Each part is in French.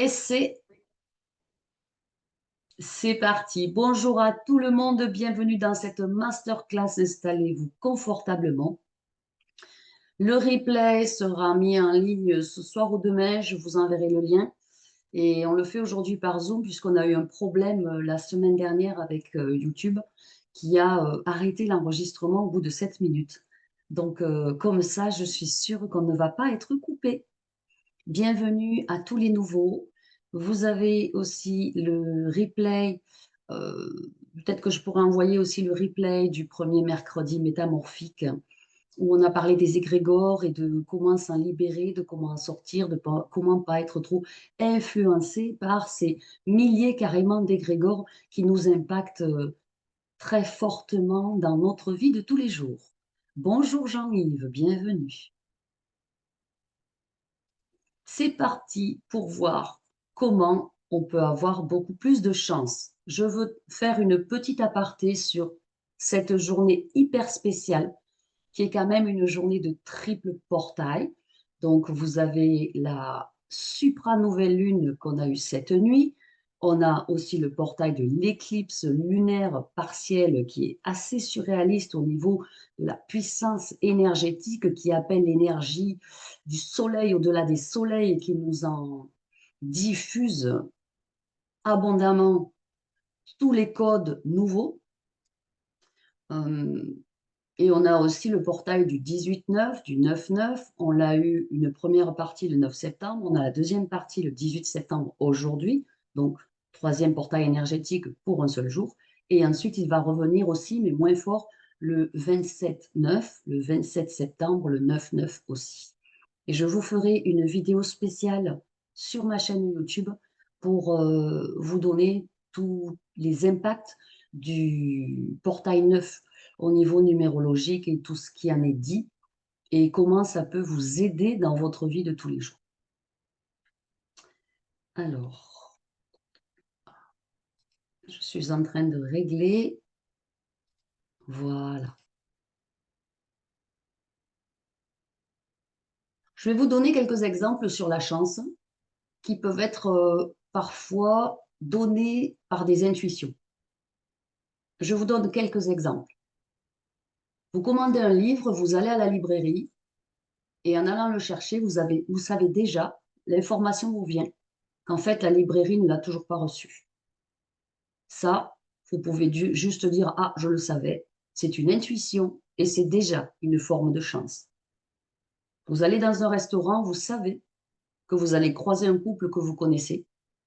Et c'est parti. Bonjour à tout le monde, bienvenue dans cette masterclass. Installez-vous confortablement. Le replay sera mis en ligne ce soir ou demain, je vous enverrai le lien. Et on le fait aujourd'hui par Zoom puisqu'on a eu un problème la semaine dernière avec YouTube qui a arrêté l'enregistrement au bout de 7 minutes. Donc, comme ça, je suis sûre qu'on ne va pas être coupé. Bienvenue à tous les nouveaux. Vous avez aussi le replay. euh, Peut-être que je pourrais envoyer aussi le replay du premier mercredi métamorphique où on a parlé des égrégores et de comment s'en libérer, de comment en sortir, de comment pas être trop influencé par ces milliers carrément d'égrégores qui nous impactent très fortement dans notre vie de tous les jours. Bonjour Jean-Yves, bienvenue. C'est parti pour voir comment on peut avoir beaucoup plus de chance. Je veux faire une petite aparté sur cette journée hyper spéciale qui est quand même une journée de triple portail. Donc, vous avez la supra-nouvelle lune qu'on a eue cette nuit. On a aussi le portail de l'éclipse lunaire partielle qui est assez surréaliste au niveau de la puissance énergétique qui appelle l'énergie du soleil au-delà des soleils et qui nous en diffuse abondamment tous les codes nouveaux. Euh, Et on a aussi le portail du 18-9, du 9-9. On l'a eu une première partie le 9 septembre. On a la deuxième partie le 18 septembre aujourd'hui. Donc, troisième portail énergétique pour un seul jour. Et ensuite, il va revenir aussi, mais moins fort, le 27-9, le 27 septembre, le 9-9 aussi. Et je vous ferai une vidéo spéciale sur ma chaîne YouTube pour vous donner tous les impacts du portail 9 au niveau numérologique et tout ce qui en est dit et comment ça peut vous aider dans votre vie de tous les jours. Alors, je suis en train de régler. Voilà. Je vais vous donner quelques exemples sur la chance qui peuvent être parfois donnés par des intuitions. Je vous donne quelques exemples. Vous commandez un livre, vous allez à la librairie et en allant le chercher, vous savez déjà, l'information vous vient qu'en fait, la librairie ne l'a toujours pas reçu. Ça, vous pouvez juste dire, ah, je le savais, c'est une intuition et c'est déjà une forme de chance. Vous allez dans un restaurant, vous savez que vous allez croiser un couple que vous connaissez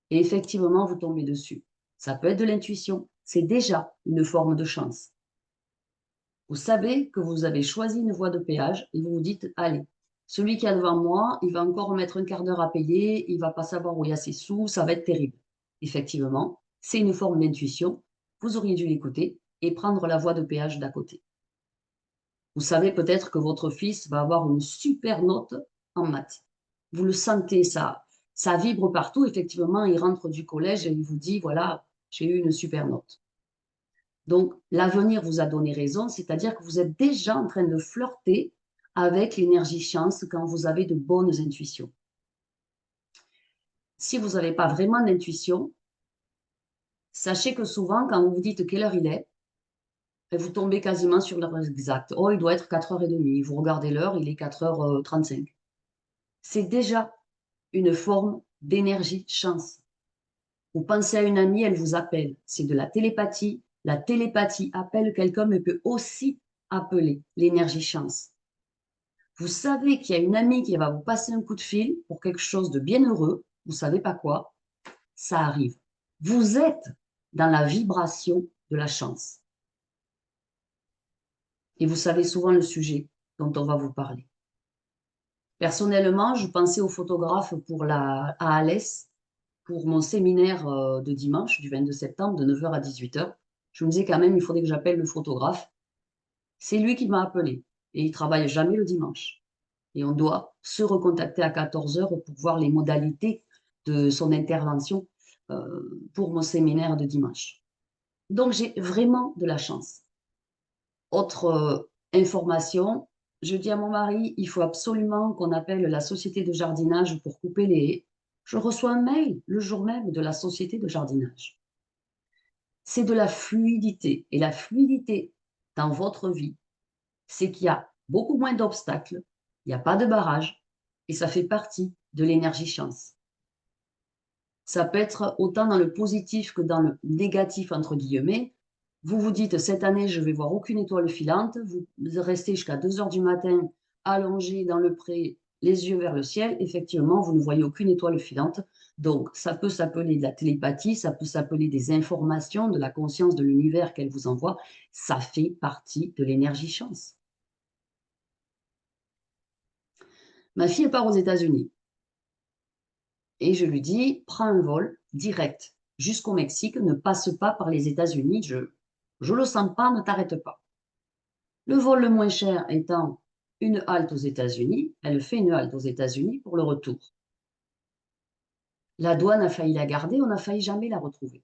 et effectivement, vous tombez dessus. Ça peut être de l'intuition, c'est déjà une forme de chance. Vous savez que vous avez choisi une voie de péage et vous vous dites, allez, celui qui est devant moi, il va encore mettre un quart d'heure à payer, il ne va pas savoir où il y a ses sous, ça va être terrible. Effectivement, c'est une forme d'intuition. Vous auriez dû l'écouter et prendre la voie de péage d'à côté. Vous savez peut-être que votre fils va avoir une super note en maths. Vous le sentez, ça vibre partout. Effectivement, il rentre du collège et il vous dit, voilà, j'ai eu une super note. Donc, l'avenir vous a donné raison, c'est-à-dire que vous êtes déjà en train de flirter avec l'énergie chance quand vous avez de bonnes intuitions. Si vous n'avez pas vraiment d'intuition, sachez que souvent, quand vous vous dites quelle heure il est, vous tombez quasiment sur l'heure exacte. Oh, il doit être 4h30. Vous regardez l'heure, il est 4h35. C'est déjà une forme d'énergie chance. Vous pensez à une amie, elle vous appelle. C'est de la télépathie. La télépathie appelle quelqu'un, mais peut aussi appeler l'énergie chance. Vous savez qu'il y a une amie qui va vous passer un coup de fil pour quelque chose de bien heureux, vous ne savez pas quoi, ça arrive. Vous êtes dans la vibration de la chance. Et vous savez souvent le sujet dont on va vous parler. Personnellement, je pensais au photographe à Alès pour mon séminaire de dimanche, du 22 septembre, de 9h à 18h. Je me disais quand même, il faudrait que j'appelle le photographe. C'est lui qui m'a appelé et il travaille jamais le dimanche. Et on doit se recontacter à 14h pour voir les modalités de son intervention pour mon séminaire de dimanche. Donc, j'ai vraiment de la chance. Autre information, je dis à mon mari, il faut absolument qu'on appelle la société de jardinage pour couper les haies. Je reçois un mail le jour même de la société de jardinage. C'est de la fluidité. Et la fluidité dans votre vie, c'est qu'il y a beaucoup moins d'obstacles, il n'y a pas de barrage, et ça fait partie de l'énergie chance. Ça peut être autant dans le positif que dans le négatif, entre guillemets. Vous vous dites, cette année, je vais voir aucune étoile filante. Vous restez jusqu'à 2 heures du matin, allongé dans le pré, les yeux vers le ciel. Effectivement, vous ne voyez aucune étoile filante. Donc, ça peut s'appeler de la télépathie, ça peut s'appeler des informations, de la conscience de l'univers qu'elle vous envoie. Ça fait partie de l'énergie chance. Ma fille part aux États-Unis. Et je lui dis, prends un vol direct jusqu'au Mexique, ne passe pas par les États-Unis, je le sens pas, ne t'arrête pas. Le vol le moins cher étant une halte aux États-Unis, elle fait une halte aux États-Unis pour le retour. La douane a failli la garder, on n'a failli jamais la retrouver.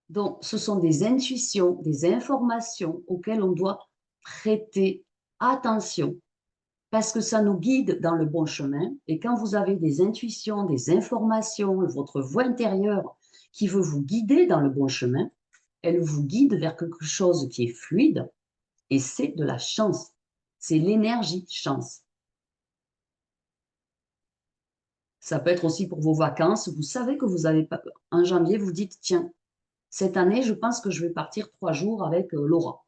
Donc, ce sont des intuitions, des informations auxquelles on doit prêter attention parce que ça nous guide dans le bon chemin. Et quand vous avez des intuitions, des informations, votre voix intérieure qui veut vous guider dans le bon chemin, elle vous guide vers quelque chose qui est fluide et c'est de la chance. C'est l'énergie chance. Ça peut être aussi pour vos vacances. Vous savez que vous avez, en janvier, vous dites, tiens, cette année, je pense que je vais partir 3 jours avec Laura.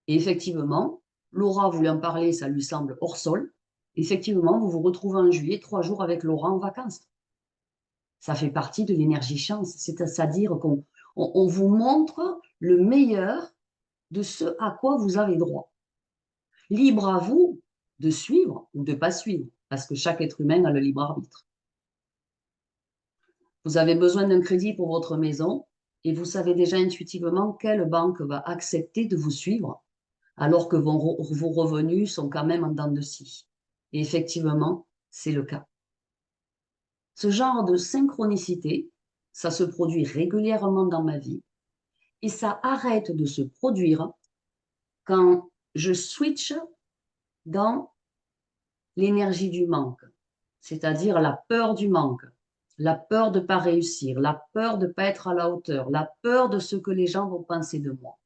Et effectivement, Laura voulait en parler, ça lui semble hors sol. Effectivement, vous vous retrouvez en juillet, 3 jours avec Laura en vacances. Ça fait partie de l'énergie chance. C'est-à-dire qu'on vous montre le meilleur de ce à quoi vous avez droit. Libre à vous de suivre ou de ne pas suivre, parce que chaque être humain a le libre arbitre. Vous avez besoin d'un crédit pour votre maison et vous savez déjà intuitivement quelle banque va accepter de vous suivre alors que vos revenus sont quand même en dents de scie. Et effectivement, c'est le cas. Ce genre de synchronicité, ça se produit régulièrement dans ma vie et ça arrête de se produire quand je switch dans l'énergie du manque, c'est-à-dire la peur du manque, la peur de ne pas réussir, la peur de ne pas être à la hauteur, la peur de ce que les gens vont penser de moi.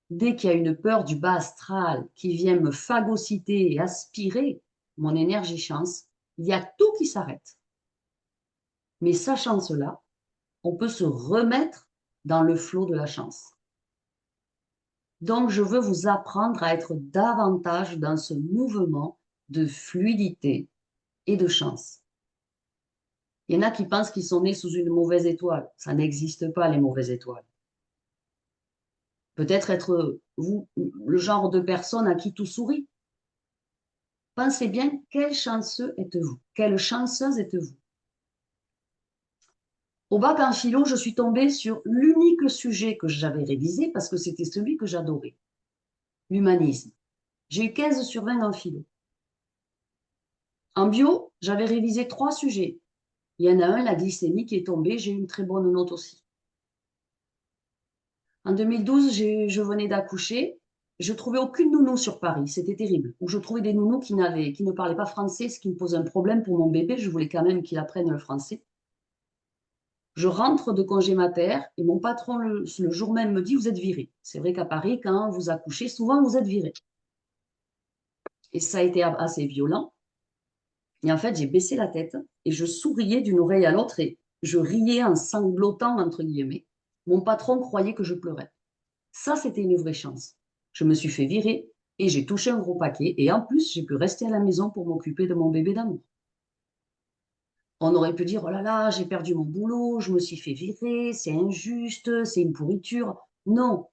Dès qu'il y a une peur du bas astral qui vient me phagocyter et aspirer mon énergie chance, il y a tout qui s'arrête. Mais sachant cela, on peut se remettre dans le flot de la chance. Donc, je veux vous apprendre à être davantage dans ce mouvement de fluidité et de chance. Il y en a qui pensent qu'ils sont nés sous une mauvaise étoile. Ça n'existe pas, les mauvaises étoiles. Peut-être être vous le genre de personne à qui tout sourit. Pensez bien, quel chanceux êtes-vous? Quelle chanceuse êtes-vous? Au bac en philo, je suis tombée sur l'unique sujet que j'avais révisé parce que c'était celui que j'adorais, l'humanisme. J'ai eu 15 sur 20 en philo. En bio, j'avais révisé 3 sujets. Il y en a un, la glycémie, qui est tombée. J'ai eu une très bonne note aussi. En 2012, je venais d'accoucher. Je ne trouvais aucune nounou sur Paris. C'était terrible. Ou je trouvais des nounous qui ne parlaient pas français, ce qui me posait un problème pour mon bébé. Je voulais quand même qu'il apprenne le français. Je rentre de congé mater et mon patron, le jour même, me dit, vous êtes viré. C'est vrai qu'à Paris, quand vous accouchez, souvent vous êtes viré. Et ça a été assez violent. Et en fait, j'ai baissé la tête et je souriais d'une oreille à l'autre et je riais en sanglotant, entre guillemets. Mon patron croyait que je pleurais. Ça, c'était une vraie chance. Je me suis fait virer et j'ai touché un gros paquet. Et en plus, j'ai pu rester à la maison pour m'occuper de mon bébé d'amour. On aurait pu dire, oh là là, j'ai perdu mon boulot, je me suis fait virer, c'est injuste, c'est une pourriture. Non,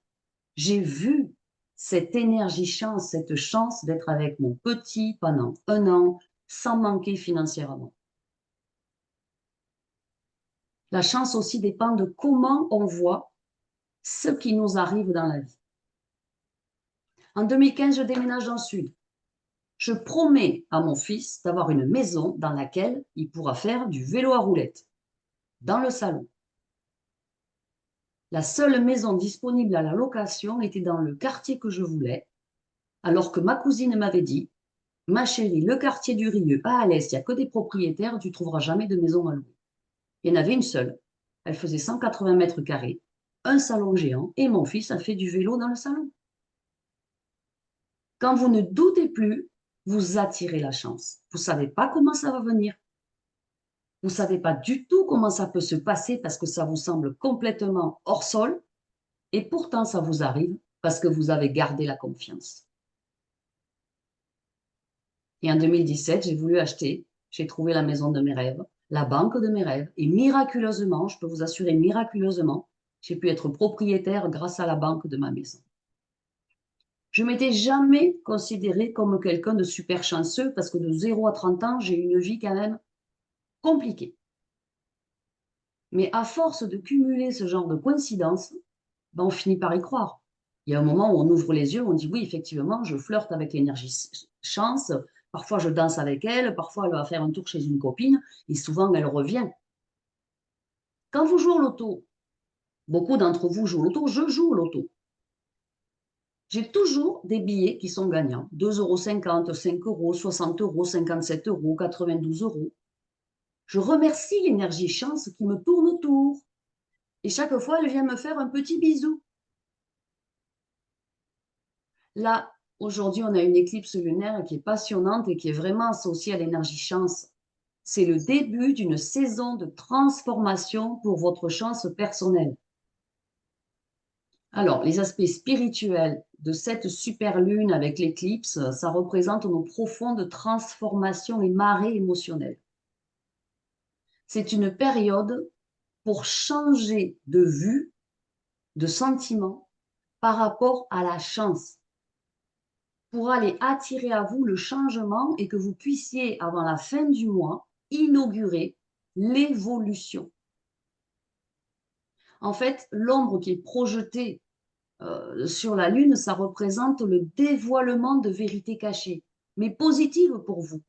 j'ai vu cette énergie chance, cette chance d'être avec mon petit pendant 1 an sans manquer financièrement. La chance aussi dépend de comment on voit ce qui nous arrive dans la vie. En 2015, je déménage dans le sud. Je promets à mon fils d'avoir une maison dans laquelle il pourra faire du vélo à roulettes, dans le salon. La seule maison disponible à la location était dans le quartier que je voulais, alors que ma cousine m'avait dit, Ma chérie, le quartier du Rieux, à l'est, il n'y a que des propriétaires, tu ne trouveras jamais de maison à louer. Il y en avait une seule. Elle faisait 180 mètres carrés, un salon géant, et mon fils a fait du vélo dans le salon. Quand vous ne doutez plus, vous attirez la chance. Vous ne savez pas comment ça va venir. Vous ne savez pas du tout comment ça peut se passer parce que ça vous semble complètement hors sol. Et pourtant, ça vous arrive parce que vous avez gardé la confiance. Et en 2017, j'ai voulu acheter, j'ai trouvé la maison de mes rêves, la banque de mes rêves. Et miraculeusement, je peux vous assurer miraculeusement, j'ai pu être propriétaire grâce à la banque de ma maison. Je ne m'étais jamais considérée comme quelqu'un de super chanceux parce que de 0 à 30 ans, j'ai eu une vie quand même compliquée. Mais à force de cumuler ce genre de coïncidences, ben on finit par y croire. Il y a un moment où on ouvre les yeux, on dit oui, effectivement, je flirte avec l'énergie chance. Parfois, je danse avec elle, parfois, elle va faire un tour chez une copine et souvent, elle revient. Quand vous jouez au loto, beaucoup d'entre vous jouent au loto, je joue au loto. J'ai toujours des billets qui sont gagnants. 2,50 €, 5 €, 60 €, 57 €, 92 €. Je remercie l'énergie chance qui me tourne autour. Et chaque fois, elle vient me faire un petit bisou. Là, aujourd'hui, on a une éclipse lunaire qui est passionnante et qui est vraiment associée à l'énergie chance. C'est le début d'une saison de transformation pour votre chance personnelle. Alors, les aspects spirituels de cette super lune avec l'éclipse, ça représente nos profondes transformations et marées émotionnelles. C'est une période pour changer de vue, de sentiment par rapport à la chance, pour aller attirer à vous le changement et que vous puissiez, avant la fin du mois, inaugurer l'évolution. En fait, l'ombre qui est projetée sur la Lune, ça représente le dévoilement de vérités cachées, mais positives pour vous,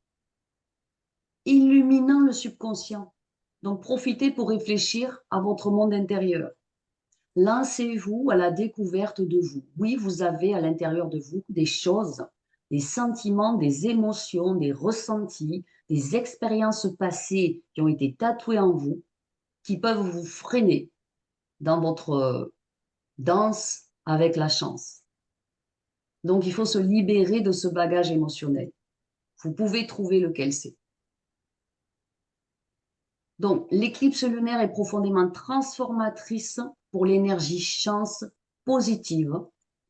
illuminant le subconscient. Donc, profitez pour réfléchir à votre monde intérieur. Lancez-vous à la découverte de vous. Oui, vous avez à l'intérieur de vous des choses, des sentiments, des émotions, des ressentis, des expériences passées qui ont été tatouées en vous, qui peuvent vous freiner dans votre danse avec la chance. Donc, il faut se libérer de ce bagage émotionnel. Vous pouvez trouver lequel c'est. Donc, l'éclipse lunaire est profondément transformatrice pour l'énergie chance positive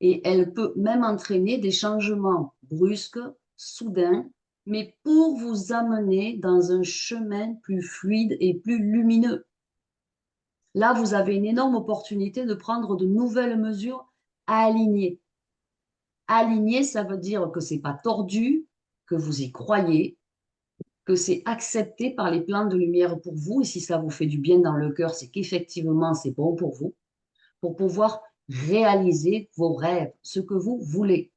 et elle peut même entraîner des changements brusques, soudains, mais pour vous amener dans un chemin plus fluide et plus lumineux. Là, vous avez une énorme opportunité de prendre de nouvelles mesures alignées. Aligné, ça veut dire que c'est pas tordu, que vous y croyez, que c'est accepté par les plans de lumière pour vous. Et si ça vous fait du bien dans le cœur, c'est qu'effectivement, c'est bon pour vous, pour pouvoir réaliser vos rêves, ce que vous voulez.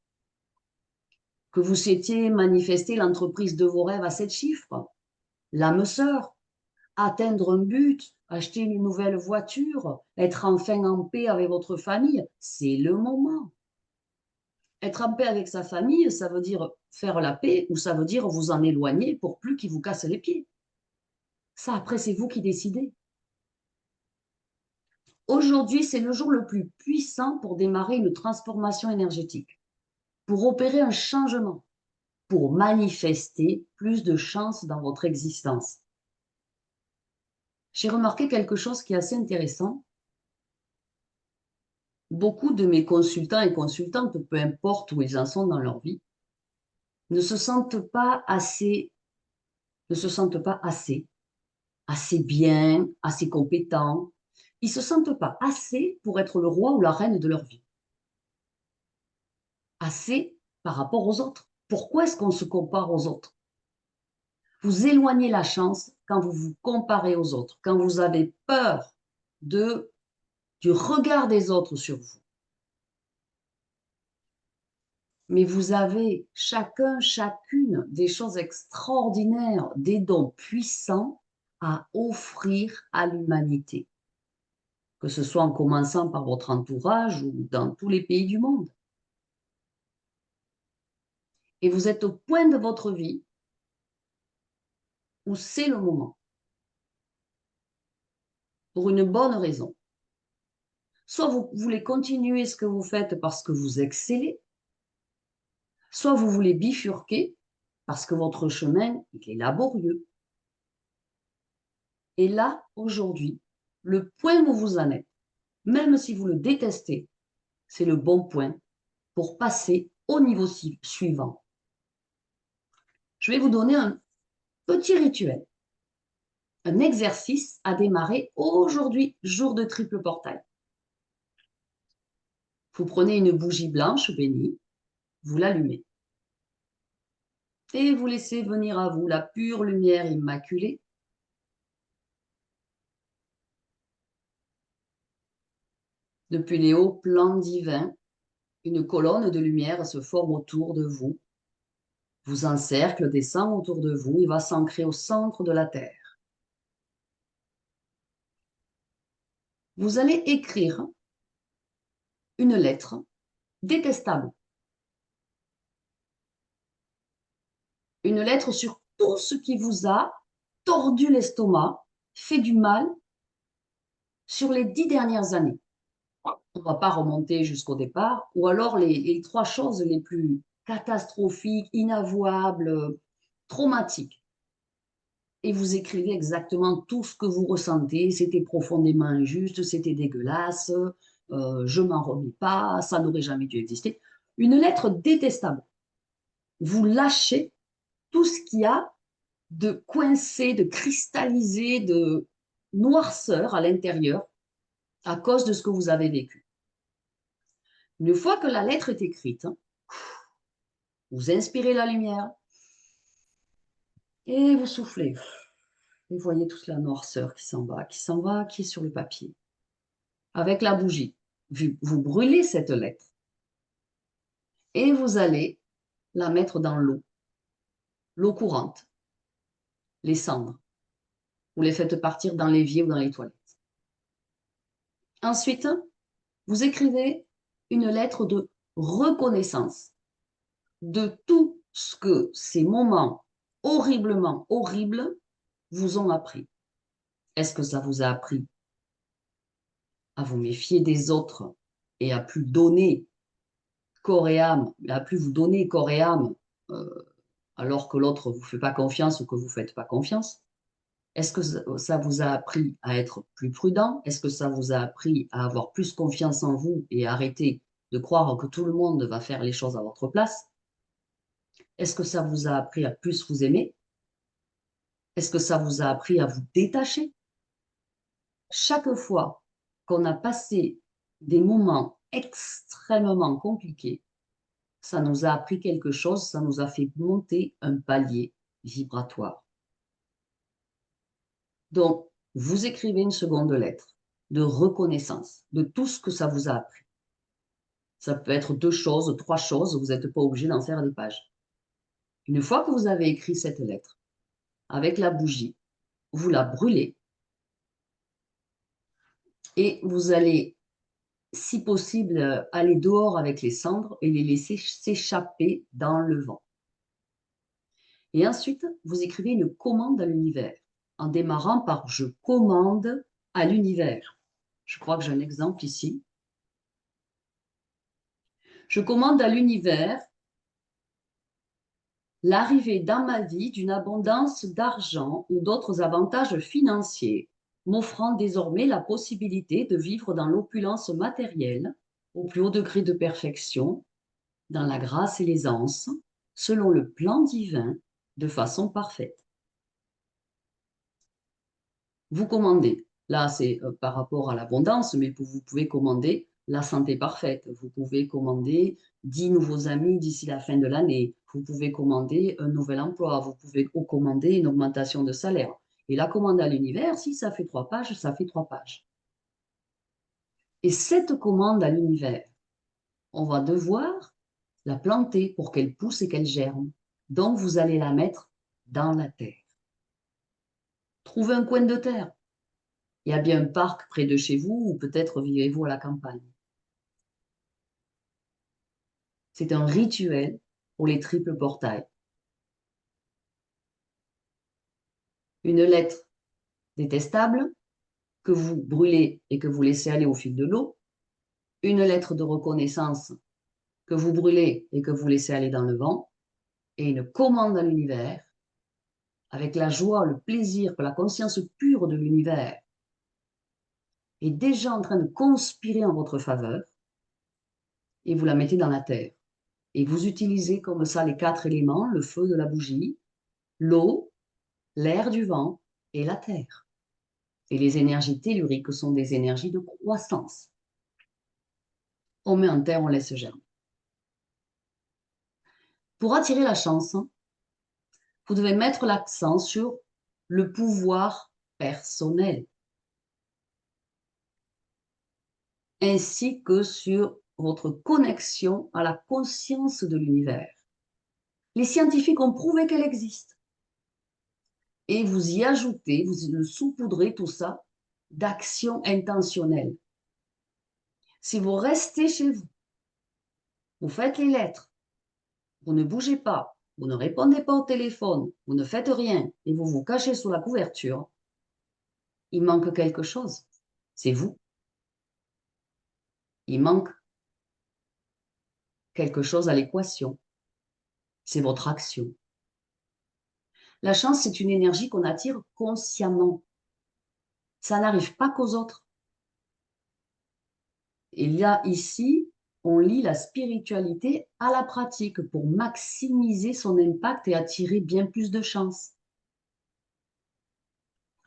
Que vous souhaitiez manifester l'entreprise de vos rêves à 7 chiffres, l'âme sœur, atteindre un but, acheter une nouvelle voiture, être enfin en paix avec votre famille, c'est le moment. Être en paix avec sa famille, ça veut dire faire la paix ou ça veut dire vous en éloigner pour plus qu'il vous casse les pieds. Ça, après, c'est vous qui décidez. Aujourd'hui, c'est le jour le plus puissant pour démarrer une transformation énergétique, pour opérer un changement, pour manifester plus de chance dans votre existence. J'ai remarqué quelque chose qui est assez intéressant. Beaucoup de mes consultants et consultantes, peu importe où ils en sont dans leur vie, ne se sentent pas assez, ne se sentent pas assez bien, assez compétents. Ils ne se sentent pas assez pour être le roi ou la reine de leur vie. Assez par rapport aux autres. Pourquoi est-ce qu'on se compare aux autres? Vous éloignez la chance quand vous vous comparez aux autres, quand vous avez peur du regard des autres sur vous. Mais vous avez chacun, chacune des choses extraordinaires, des dons puissants à offrir à l'humanité, que ce soit en commençant par votre entourage ou dans tous les pays du monde. Et vous êtes au point de votre vie où c'est le moment. Pour une bonne raison. Soit vous voulez continuer ce que vous faites parce que vous excellez, soit vous voulez bifurquer parce que votre chemin il est laborieux. Et là, aujourd'hui, le point où vous en êtes, même si vous le détestez, c'est le bon point pour passer au niveau suivant. Je vais vous donner un petit rituel, un exercice à démarrer aujourd'hui, jour de triple portail. Vous prenez une bougie blanche bénie, vous l'allumez et vous laissez venir à vous la pure lumière immaculée. Depuis les hauts plans divins, une colonne de lumière se forme autour de vous, vous encercle, descend autour de vous et va s'ancrer au centre de la Terre. Vous allez écrire une lettre détestable. Une lettre sur tout ce qui vous a tordu l'estomac, fait du mal sur les 10 dernières années. On ne va pas remonter jusqu'au départ, ou alors les 3 choses les plus catastrophiques, inavouables, traumatiques. Et vous écrivez exactement tout ce que vous ressentez. C'était profondément injuste, c'était dégueulasse, je m'en remets pas, ça n'aurait jamais dû exister. Une lettre détestable. Vous lâchez tout ce qu'il y a de coincé, de cristallisé, de noirceur à l'intérieur à cause de ce que vous avez vécu. Une fois que la lettre est écrite, vous inspirez la lumière et vous soufflez. Vous voyez toute la noirceur qui s'en va, qui est sur le papier. Avec la bougie, vous brûlez cette lettre et vous allez la mettre dans l'eau courante, les cendres. Vous les faites partir dans l'évier ou dans les toilettes. Ensuite, vous écrivez une lettre de reconnaissance de tout ce que ces moments horriblement horribles vous ont appris. Est-ce que ça vous a appris à vous méfier des autres et à plus donner corps et âme, à plus vous donner corps et âme alors que l'autre ne vous fait pas confiance ou que vous ne faites pas confiance? Est-ce que ça vous a appris à être plus prudent? Est-ce que ça vous a appris à avoir plus confiance en vous et arrêter de croire que tout le monde va faire les choses à votre place? Est-ce que ça vous a appris à plus vous aimer? Est-ce que ça vous a appris à vous détacher? Chaque fois qu'on a passé des moments extrêmement compliqués, ça nous a appris quelque chose, ça nous a fait monter un palier vibratoire. Donc, vous écrivez une seconde lettre de reconnaissance de tout ce que ça vous a appris. Ça peut être 2 choses, 3 choses, vous n'êtes pas obligé d'en faire des pages. Une fois que vous avez écrit cette lettre, avec la bougie, vous la brûlez et vous allez, si possible, aller dehors avec les cendres et les laisser s'échapper dans le vent. Et ensuite, vous écrivez une commande à l'univers en démarrant par « Je commande à l'univers ». Je crois que j'ai un exemple ici. Je commande à l'univers l'arrivée dans ma vie d'une abondance d'argent ou d'autres avantages financiers, m'offrant désormais la possibilité de vivre dans l'opulence matérielle, au plus haut degré de perfection, dans la grâce et l'aisance, selon le plan divin, de façon parfaite. Vous commandez. Là, c'est par rapport à l'abondance, mais vous pouvez commander la santé parfaite. Vous pouvez commander 10 nouveaux amis d'ici la fin de l'année. Vous pouvez commander un nouvel emploi. Vous pouvez commander une augmentation de salaire. Et la commande à l'univers, si ça fait 3 pages, ça fait 3 pages. Et cette commande à l'univers, on va devoir la planter pour qu'elle pousse et qu'elle germe. Donc, vous allez la mettre dans la terre. Trouvez un coin de terre. Il y a bien un parc près de chez vous ou peut-être vivez-vous à la campagne. C'est un rituel pour les triples portails. Une lettre détestable que vous brûlez et que vous laissez aller au fil de l'eau. Une lettre de reconnaissance que vous brûlez et que vous laissez aller dans le vent. Et une commande à l'univers avec la joie, le plaisir que la conscience pure de l'univers est déjà en train de conspirer en votre faveur, et vous la mettez dans la terre. Et vous utilisez comme ça les 4 éléments, le feu de la bougie, l'eau, l'air du vent et la terre. Et les énergies telluriques sont des énergies de croissance. On met en terre, on laisse germer. Pour attirer la chance, vous devez mettre l'accent sur le pouvoir personnel, ainsi que sur votre connexion à la conscience de l'univers. Les scientifiques ont prouvé qu'elle existe. Et vous y ajoutez, vous le saupoudrez tout ça d'actions intentionnelles. Si vous restez chez vous, vous faites les lettres, vous ne bougez pas, vous ne répondez pas au téléphone, vous ne faites rien et vous vous cachez sous la couverture, il manque quelque chose. C'est vous. Il manque quelque chose à l'équation. C'est votre action. La chance, c'est une énergie qu'on attire consciemment. Ça n'arrive pas qu'aux autres. Il y a ici, on lie la spiritualité à la pratique pour maximiser son impact et attirer bien plus de chance.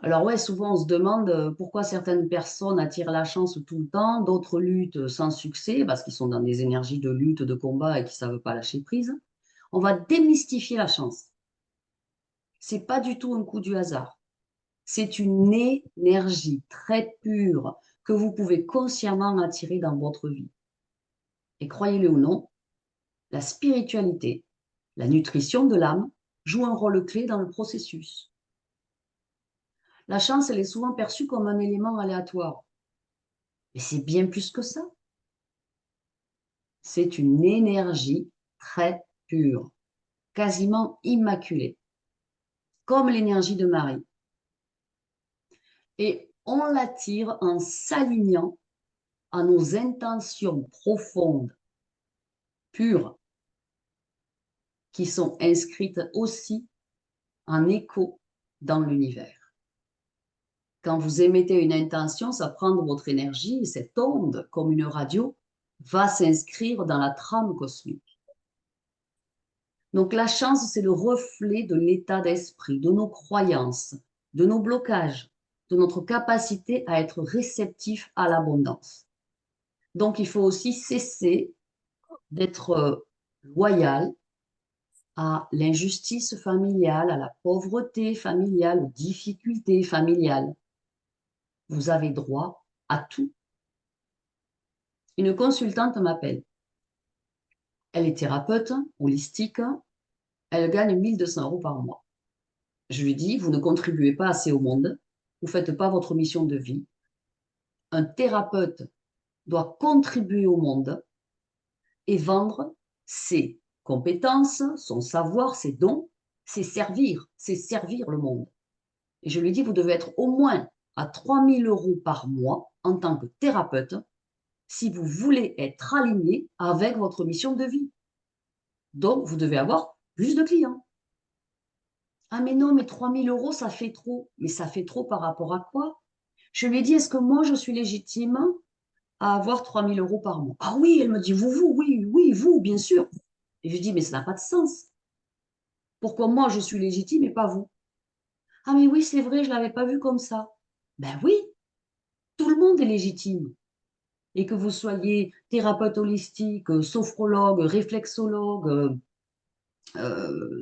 Alors ouais, souvent on se demande pourquoi certaines personnes attirent la chance tout le temps, d'autres luttent sans succès parce qu'ils sont dans des énergies de lutte, de combat et qui ne savent pas lâcher prise. On va démystifier la chance. C'est pas du tout un coup du hasard. C'est une énergie très pure que vous pouvez consciemment attirer dans votre vie. Et croyez-le ou non, la spiritualité, la nutrition de l'âme joue un rôle clé dans le processus. La chance, elle est souvent perçue comme un élément aléatoire. Mais c'est bien plus que ça. C'est une énergie très pure, quasiment immaculée, comme l'énergie de Marie. Et on l'attire en s'alignant à nos intentions profondes, pures, qui sont inscrites aussi en écho dans l'univers. Quand vous émettez une intention, ça prend de votre énergie et cette onde, comme une radio, va s'inscrire dans la trame cosmique. Donc la chance, c'est le reflet de l'état d'esprit, de nos croyances, de nos blocages, de notre capacité à être réceptif à l'abondance. Donc il faut aussi cesser d'être loyal à l'injustice familiale, à la pauvreté familiale, aux difficultés familiales. Vous avez droit à tout. Une consultante m'appelle. Elle est thérapeute holistique. Elle gagne 1 200 € par mois. Je lui dis, vous ne contribuez pas assez au monde. Vous ne faites pas votre mission de vie. Un thérapeute doit contribuer au monde et vendre ses compétences, son savoir, ses dons. C'est servir le monde. Et je lui dis, vous devez être au moins à 3 000 € par mois en tant que thérapeute si vous voulez être aligné avec votre mission de vie. Donc, vous devez avoir plus de clients. Ah mais non, mais 3 000 €, ça fait trop. Mais ça fait trop par rapport à quoi? Je lui ai dit, est-ce que moi, je suis légitime à avoir 3 000 € par mois? Ah oui, elle me dit, oui, vous, bien sûr. Et je lui dis, mais ça n'a pas de sens. Pourquoi moi, je suis légitime et pas vous? Ah mais oui, c'est vrai, je ne l'avais pas vu comme ça. Ben oui, tout le monde est légitime. Et que vous soyez thérapeute holistique, sophrologue, réflexologue,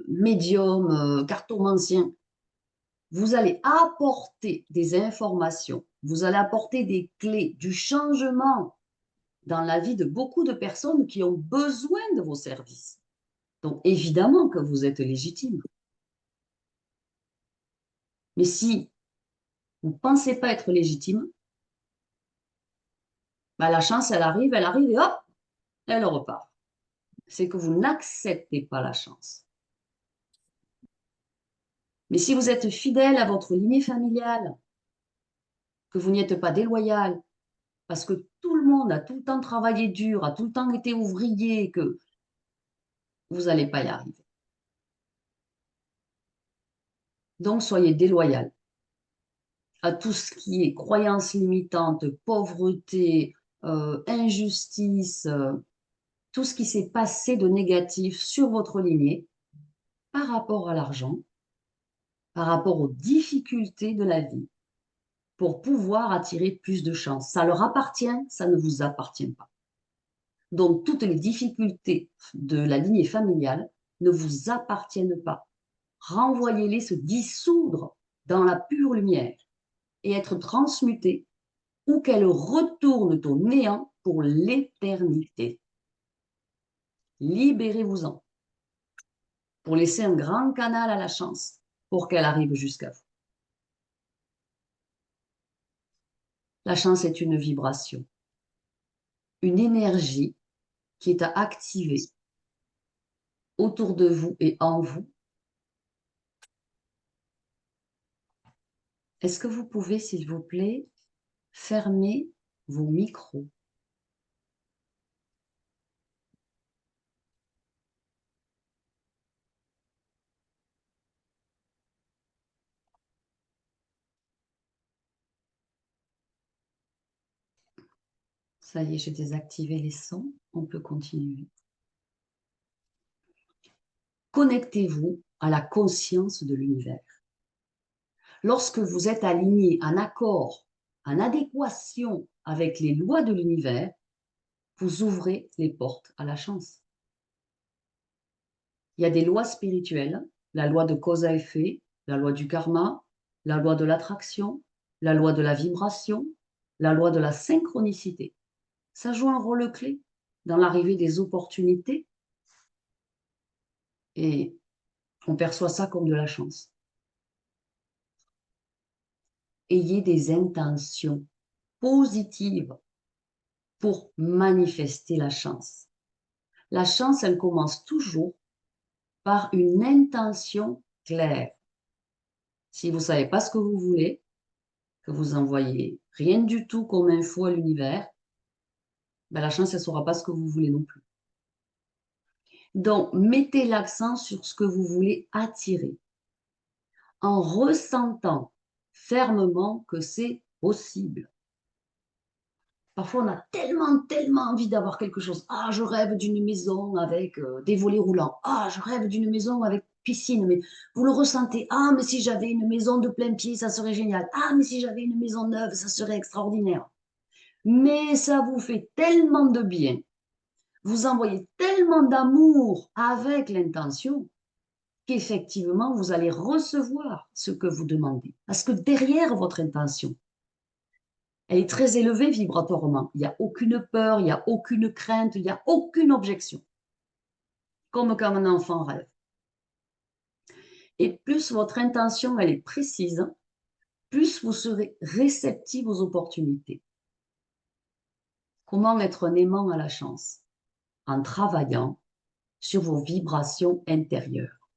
médium, cartomancien, vous allez apporter des informations, vous allez apporter des clés, du changement dans la vie de beaucoup de personnes qui ont besoin de vos services. Donc, évidemment que vous êtes légitime. Mais si vous ne pensez pas être légitime, bah, la chance, elle arrive et hop, elle repart. c'est que vous n'acceptez pas la chance. Mais si vous êtes fidèle à votre lignée familiale, que vous n'y êtes pas déloyal, parce que tout le monde a tout le temps travaillé dur, a tout le temps été ouvrier, que vous n'allez pas y arriver. Donc, soyez déloyal à tout ce qui est croyances limitantes, pauvreté, injustice, tout ce qui s'est passé de négatif sur votre lignée par rapport à l'argent, par rapport aux difficultés de la vie, pour pouvoir attirer plus de chance. Ça leur appartient, ça ne vous appartient pas. Donc, toutes les difficultés de la lignée familiale ne vous appartiennent pas. Renvoyez-les se dissoudre dans la pure lumière et être transmutées ou qu'elles retournent au néant pour l'éternité. Libérez-vous-en pour laisser un grand canal à la chance pour qu'elle arrive jusqu'à vous. La chance est une vibration, une énergie qui est à activer autour de vous et en vous. Est-ce que vous pouvez, s'il vous plaît, fermer vos micros? Ça y est, j'ai désactivé les sons. On peut continuer. Connectez-vous à la conscience de l'univers. Lorsque vous êtes aligné, en accord, en adéquation avec les lois de l'univers, vous ouvrez les portes à la chance. Il y a des lois spirituelles, la loi de cause à effet, la loi du karma, la loi de l'attraction, la loi de la vibration, la loi de la synchronicité. Ça joue un rôle clé dans l'arrivée des opportunités et on perçoit ça comme de la chance. Ayez des intentions positives pour manifester la chance. La chance, elle commence toujours par une intention claire. Si vous ne savez pas ce que vous voulez, que vous envoyez rien du tout comme info à l'univers, ben la chance, elle ne saura pas ce que vous voulez non plus. Donc, mettez l'accent sur ce que vous voulez attirer en ressentant fermement que c'est possible. Parfois, on a tellement envie d'avoir quelque chose. Ah, je rêve d'une maison avec des volets roulants. Ah, je rêve d'une maison avec piscine. Mais vous le ressentez. Ah, mais si j'avais une maison de plein pied, ça serait génial. Ah, mais si j'avais une maison neuve, ça serait extraordinaire. Mais ça vous fait tellement de bien. Vous envoyez tellement d'amour avec l'intention qu'effectivement, vous allez recevoir ce que vous demandez. Parce que derrière votre intention, elle est très élevée vibratoirement. Il n'y a aucune peur, il n'y a aucune crainte, il n'y a aucune objection. Comme quand un enfant rêve. Et plus votre intention elle est précise, plus vous serez réceptif aux opportunités. Comment être un aimant à la chance? En travaillant sur vos vibrations intérieures.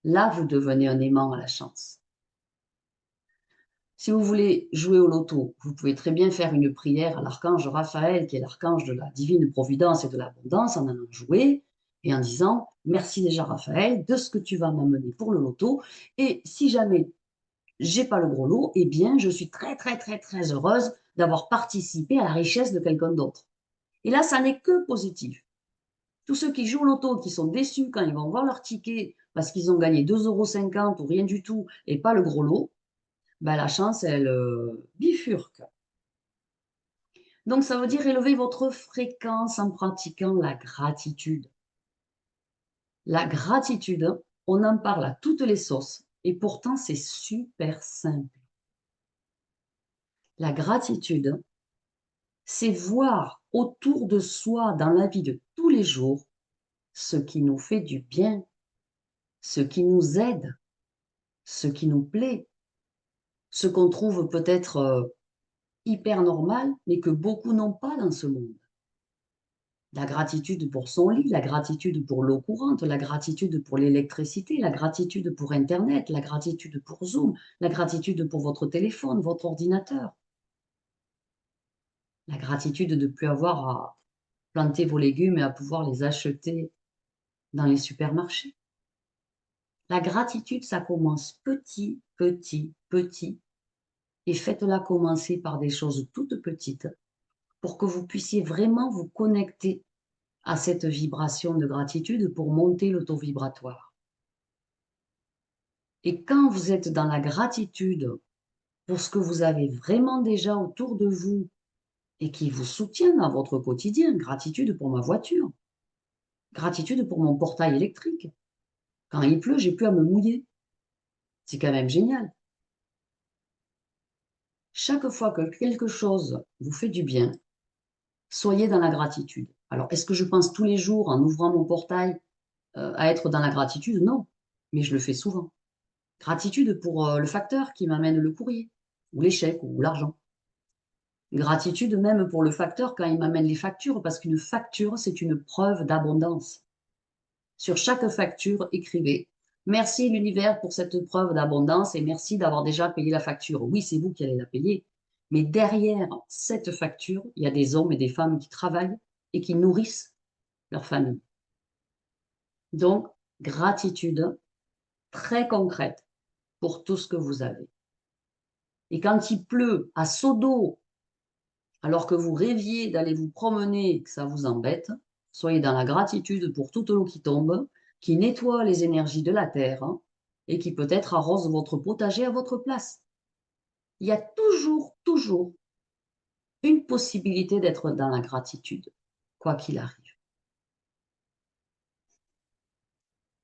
Là, vous devenez un aimant à la chance. Si vous voulez jouer au loto, vous pouvez très bien faire une prière à l'archange Raphaël, qui est l'archange de la divine providence et de l'abondance, en allant jouer et en disant « Merci déjà Raphaël de ce que tu vas m'amener pour le loto. Et si jamais j'ai pas le gros lot, eh bien, je suis très heureuse d'avoir participé à la richesse de quelqu'un d'autre. » Et là, ça n'est que positif. Tous ceux qui jouent au loto, qui sont déçus quand ils vont voir leur ticket parce qu'ils ont gagné 2,50 € ou rien du tout et pas le gros lot, ben, la chance, elle bifurque. Donc, ça veut dire élever votre fréquence en pratiquant la gratitude. La gratitude, on en parle à toutes les sauces et pourtant, c'est super simple. La gratitude, c'est voir autour de soi dans la vie de tous les jours ce qui nous fait du bien, ce qui nous aide, ce qui nous plaît, ce qu'on trouve peut-être hyper normal, mais que beaucoup n'ont pas dans ce monde. La gratitude pour son lit, la gratitude pour l'eau courante, la gratitude pour l'électricité, la gratitude pour Internet, la gratitude pour Zoom, la gratitude pour votre téléphone, votre ordinateur. La gratitude de ne plus avoir à planter vos légumes et à pouvoir les acheter dans les supermarchés. La gratitude, ça commence petit, petit, petit, et faites-la commencer par des choses toutes petites pour que vous puissiez vraiment vous connecter à cette vibration de gratitude pour monter le taux vibratoire. Et quand vous êtes dans la gratitude pour ce que vous avez vraiment déjà autour de vous et qui vous soutient dans votre quotidien, gratitude pour ma voiture, gratitude pour mon portail électrique. Quand il pleut, j'ai plus à me mouiller. C'est quand même génial. Chaque fois que quelque chose vous fait du bien, soyez dans la gratitude. Alors, est-ce que je pense tous les jours en ouvrant mon portail à être dans la gratitude? Non, mais je le fais souvent. Gratitude pour le facteur qui m'amène le courrier, ou les chèques, ou l'argent. Gratitude même pour le facteur quand il m'amène les factures, parce qu'une facture, c'est une preuve d'abondance. Sur chaque facture, écrivez: merci l'univers pour cette preuve d'abondance et merci d'avoir déjà payé la facture. Oui, c'est vous qui allez la payer, mais derrière cette facture, il y a des hommes et des femmes qui travaillent et qui nourrissent leur famille. Donc, gratitude très concrète pour tout ce que vous avez. Et quand il pleut à seau d'eau, alors que vous rêviez d'aller vous promener et que ça vous embête, soyez dans la gratitude pour toute l'eau qui tombe, qui nettoie les énergies de la terre et qui peut-être arrose votre potager à votre place. Il y a toujours, toujours une possibilité d'être dans la gratitude, quoi qu'il arrive.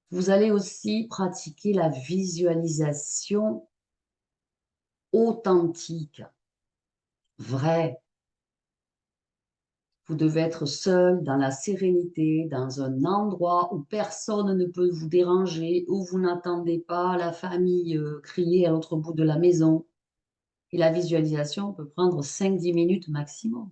Vous allez aussi pratiquer la visualisation authentique, vraie. Vous devez être seul, dans la sérénité, dans un endroit où personne ne peut vous déranger, où vous n'entendez pas la famille crier à l'autre bout de la maison. Et la visualisation peut prendre 5-10 minutes maximum.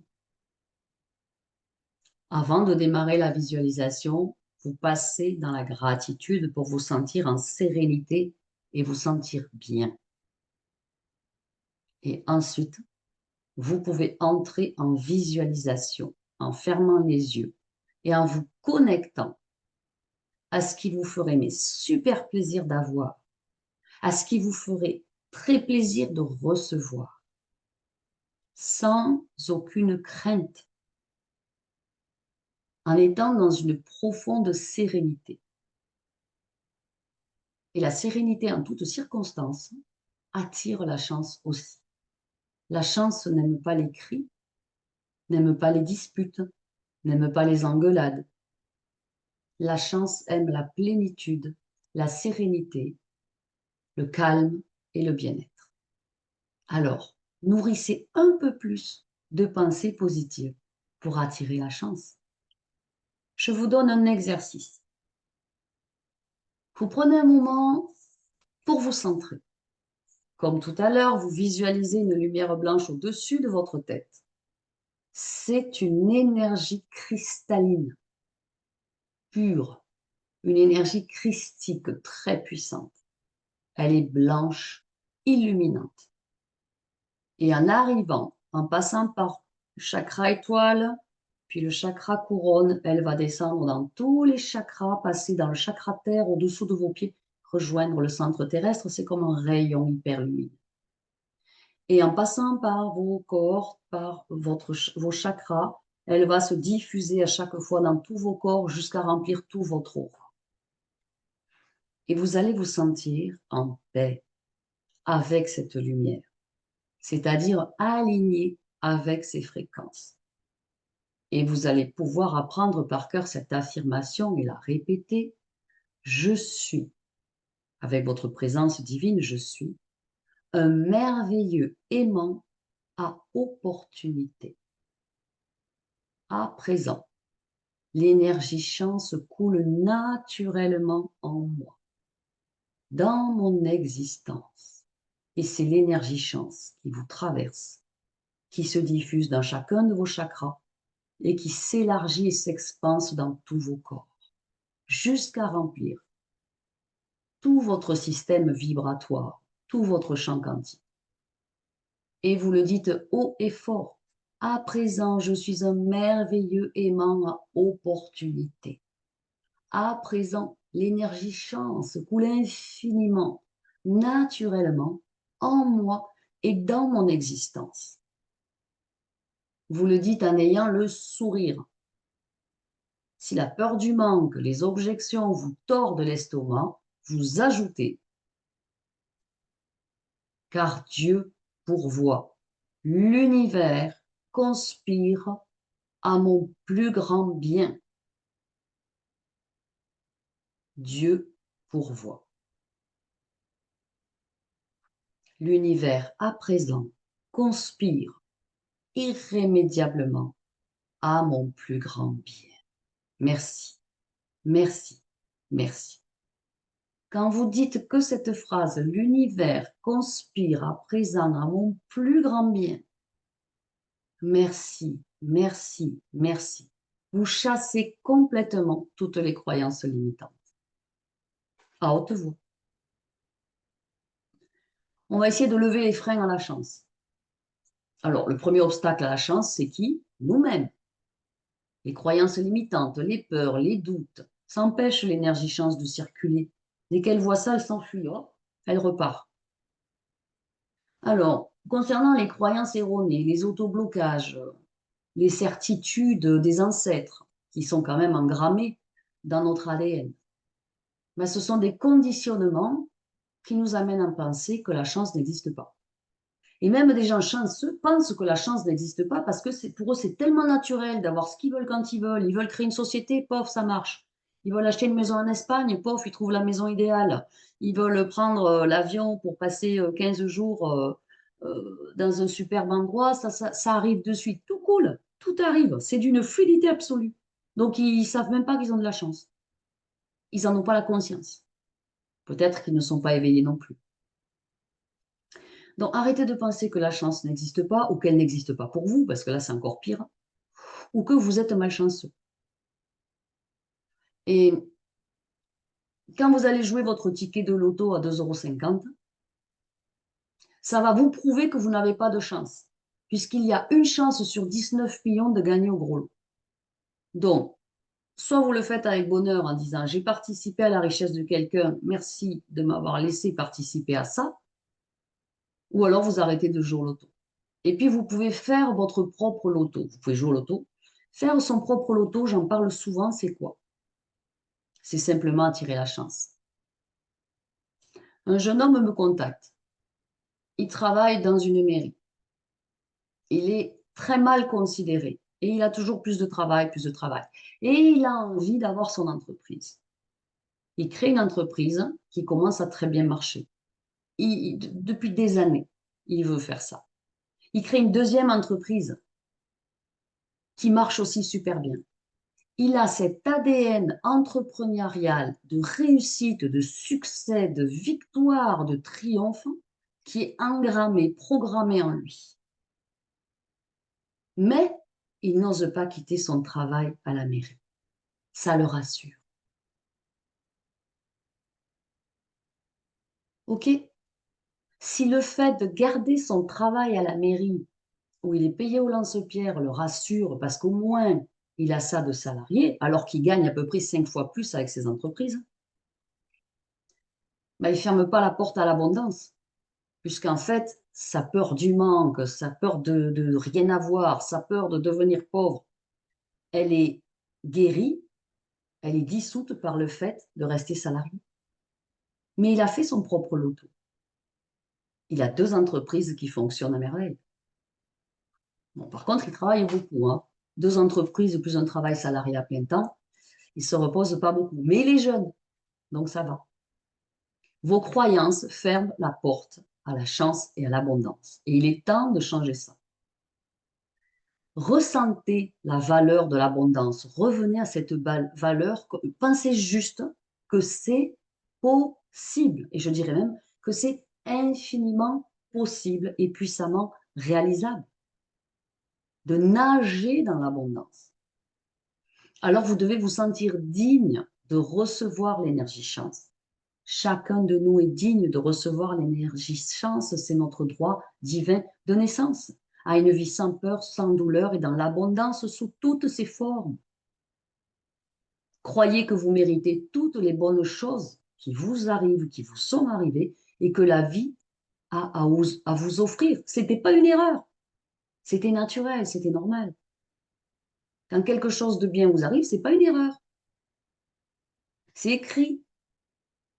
Avant de démarrer la visualisation, vous passez dans la gratitude pour vous sentir en sérénité et vous sentir bien. Et ensuite, vous pouvez entrer en visualisation en fermant les yeux et en vous connectant à ce qui vous ferait mais super plaisir d'avoir, à ce qui vous ferait très plaisir de recevoir, sans aucune crainte, en étant dans une profonde sérénité. Et la sérénité en toutes circonstances attire la chance aussi. La chance n'aime pas les cris, n'aime pas les disputes, n'aime pas les engueulades. La chance aime la plénitude, la sérénité, le calme et le bien-être. Alors, nourrissez un peu plus de pensées positives pour attirer la chance. Je vous donne un exercice. Vous prenez un moment pour vous centrer. Comme tout à l'heure, vous visualisez une lumière blanche au-dessus de votre tête. C'est une énergie cristalline, pure, une énergie christique très puissante. Elle est blanche, illuminante. Et en arrivant, en passant par le chakra étoile, puis le chakra couronne, elle va descendre dans tous les chakras, passer dans le chakra terre au-dessous de vos pieds, rejoindre le centre terrestre. C'est comme un rayon hyper lumineux. Et en passant par vos corps, par vos chakras, elle va se diffuser à chaque fois dans tous vos corps jusqu'à remplir tout votre aura. Et vous allez vous sentir en paix avec cette lumière, c'est-à-dire aligné avec ces fréquences. Et vous allez pouvoir apprendre par cœur cette affirmation et la répéter. Je suis, avec votre présence divine, je suis un merveilleux aimant à opportunité. À présent, l'énergie chance coule naturellement en moi, dans mon existence. Et c'est l'énergie chance qui vous traverse, qui se diffuse dans chacun de vos chakras et qui s'élargit et s'expanse dans tous vos corps, jusqu'à remplir tout votre système vibratoire, tout votre champ quantique. Et vous le dites haut et fort. À présent, je suis un merveilleux aimant à opportunité. À présent, l'énergie chance coule infiniment, naturellement, en moi et dans mon existence. Vous le dites en ayant le sourire. Si la peur du manque, les objections vous tordent l'estomac, vous ajoutez « Car Dieu pourvoit, l'univers conspire à mon plus grand bien. » Dieu pourvoit. L'univers à présent conspire irrémédiablement à mon plus grand bien. Merci, merci, merci. Quand vous dites que cette phrase, l'univers conspire à présent à mon plus grand bien, merci, merci, merci. Vous chassez complètement toutes les croyances limitantes. À haute voix. On va essayer de lever les freins à la chance. Alors, le premier obstacle à la chance, c'est qui? Nous-mêmes. Les croyances limitantes, les peurs, les doutes, ça empêche l'énergie chance de circuler. Dès qu'elle voit ça, elle s'enfuit, hop, elle repart. Alors, concernant les croyances erronées, les autoblocages, les certitudes des ancêtres, qui sont quand même engrammées dans notre ADN, ben, ce sont des conditionnements qui nous amènent à penser que la chance n'existe pas. Et même des gens chanceux pensent que la chance n'existe pas parce que pour eux, c'est tellement naturel d'avoir ce qu'ils veulent quand ils veulent. Ils veulent créer une société, pof, ça marche. Ils veulent acheter une maison en Espagne, pof, ils trouvent la maison idéale. Ils veulent prendre l'avion pour passer 15 jours dans un superbe endroit, ça arrive de suite. Tout cool, tout arrive. C'est d'une fluidité absolue. Donc, ils ne savent même pas qu'ils ont de la chance. Ils n'en ont pas la conscience. Peut-être qu'ils ne sont pas éveillés non plus. Donc, arrêtez de penser que la chance n'existe pas ou qu'elle n'existe pas pour vous, parce que là, c'est encore pire, ou que vous êtes malchanceux. Et quand vous allez jouer votre ticket de loto à 2,50 €, ça va vous prouver que vous n'avez pas de chance, puisqu'il y a une chance sur 19 millions de gagner au gros lot. Donc, soit vous le faites avec bonheur en disant « j'ai participé à la richesse de quelqu'un, merci de m'avoir laissé participer à ça », ou alors vous arrêtez de jouer au loto. Et puis, vous pouvez faire votre propre loto. Vous pouvez jouer au loto. Faire son propre loto, j'en parle souvent, c'est quoi? C'est simplement attirer la chance. Un jeune homme me contacte. Il travaille dans une mairie. Il est très mal considéré et il a toujours plus de travail, plus de travail. Et il a envie d'avoir son entreprise. Il crée une entreprise qui commence à très bien marcher. Depuis des années, il veut faire ça. Il crée une deuxième entreprise qui marche aussi super bien. Il a cet ADN entrepreneurial de réussite, de succès, de victoire, de triomphe qui est engrammé, programmé en lui. Mais il n'ose pas quitter son travail à la mairie. Ça le rassure. OK? Si le fait de garder son travail à la mairie, où il est payé au lance-pierre, le rassure, parce qu'au moins, il a ça de salarié, alors qu'il gagne à peu près 5 fois plus avec ses entreprises, ben, il ne ferme pas la porte à l'abondance. Puisqu'en fait, sa peur du manque, sa peur de rien avoir, sa peur de devenir pauvre, elle est guérie, elle est dissoute par le fait de rester salarié. Mais il a fait son propre loto. Il a 2 entreprises qui fonctionnent à merveille. Bon, par contre, il travaille beaucoup, hein. 2 entreprises plus un travail salarié à plein temps, il ne se repose pas beaucoup. Mais il est jeune, donc ça va. Vos croyances ferment la porte à la chance et à l'abondance. Et il est temps de changer ça. Ressentez la valeur de l'abondance. Revenez à cette valeur. Pensez juste que c'est possible. Et je dirais même que c'est infiniment possible et puissamment réalisable de nager dans l'abondance. Alors vous devez vous sentir digne de recevoir l'énergie chance. Chacun de nous est digne de recevoir l'énergie chance, c'est notre droit divin de naissance, à une vie sans peur, sans douleur et dans l'abondance sous toutes ses formes. Croyez que vous méritez toutes les bonnes choses qui vous arrivent, qui vous sont arrivées et que la vie a à vous offrir. Ce n'était pas une erreur, c'était naturel, c'était normal. Quand quelque chose de bien vous arrive, ce n'est pas une erreur, c'est écrit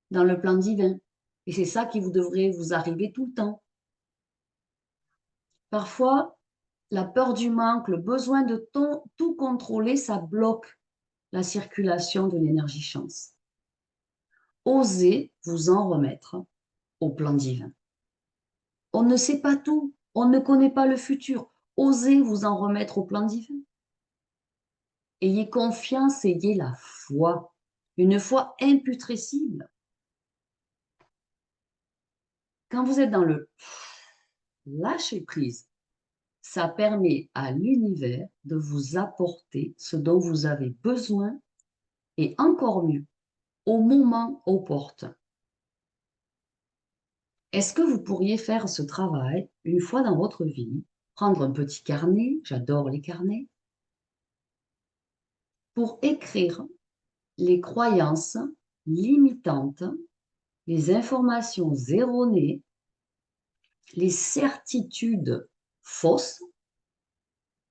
dans le plan divin. Et c'est ça qui vous devrait vous arriver tout le temps. Parfois, la peur du manque, le besoin de tout contrôler, ça bloque la circulation de l'énergie chance. Osez vous en remettre au plan divin. On ne sait pas tout, on ne connaît pas le futur. Osez vous en remettre au plan divin. Ayez confiance, ayez la foi, une foi imputrescible. Quand vous êtes dans le lâcher prise, ça permet à l'univers de vous apporter ce dont vous avez besoin et encore mieux, au moment opportun. Est-ce que vous pourriez faire ce travail une fois dans votre vie, prendre un petit carnet, j'adore les carnets, pour écrire les croyances limitantes, les informations erronées, les certitudes fausses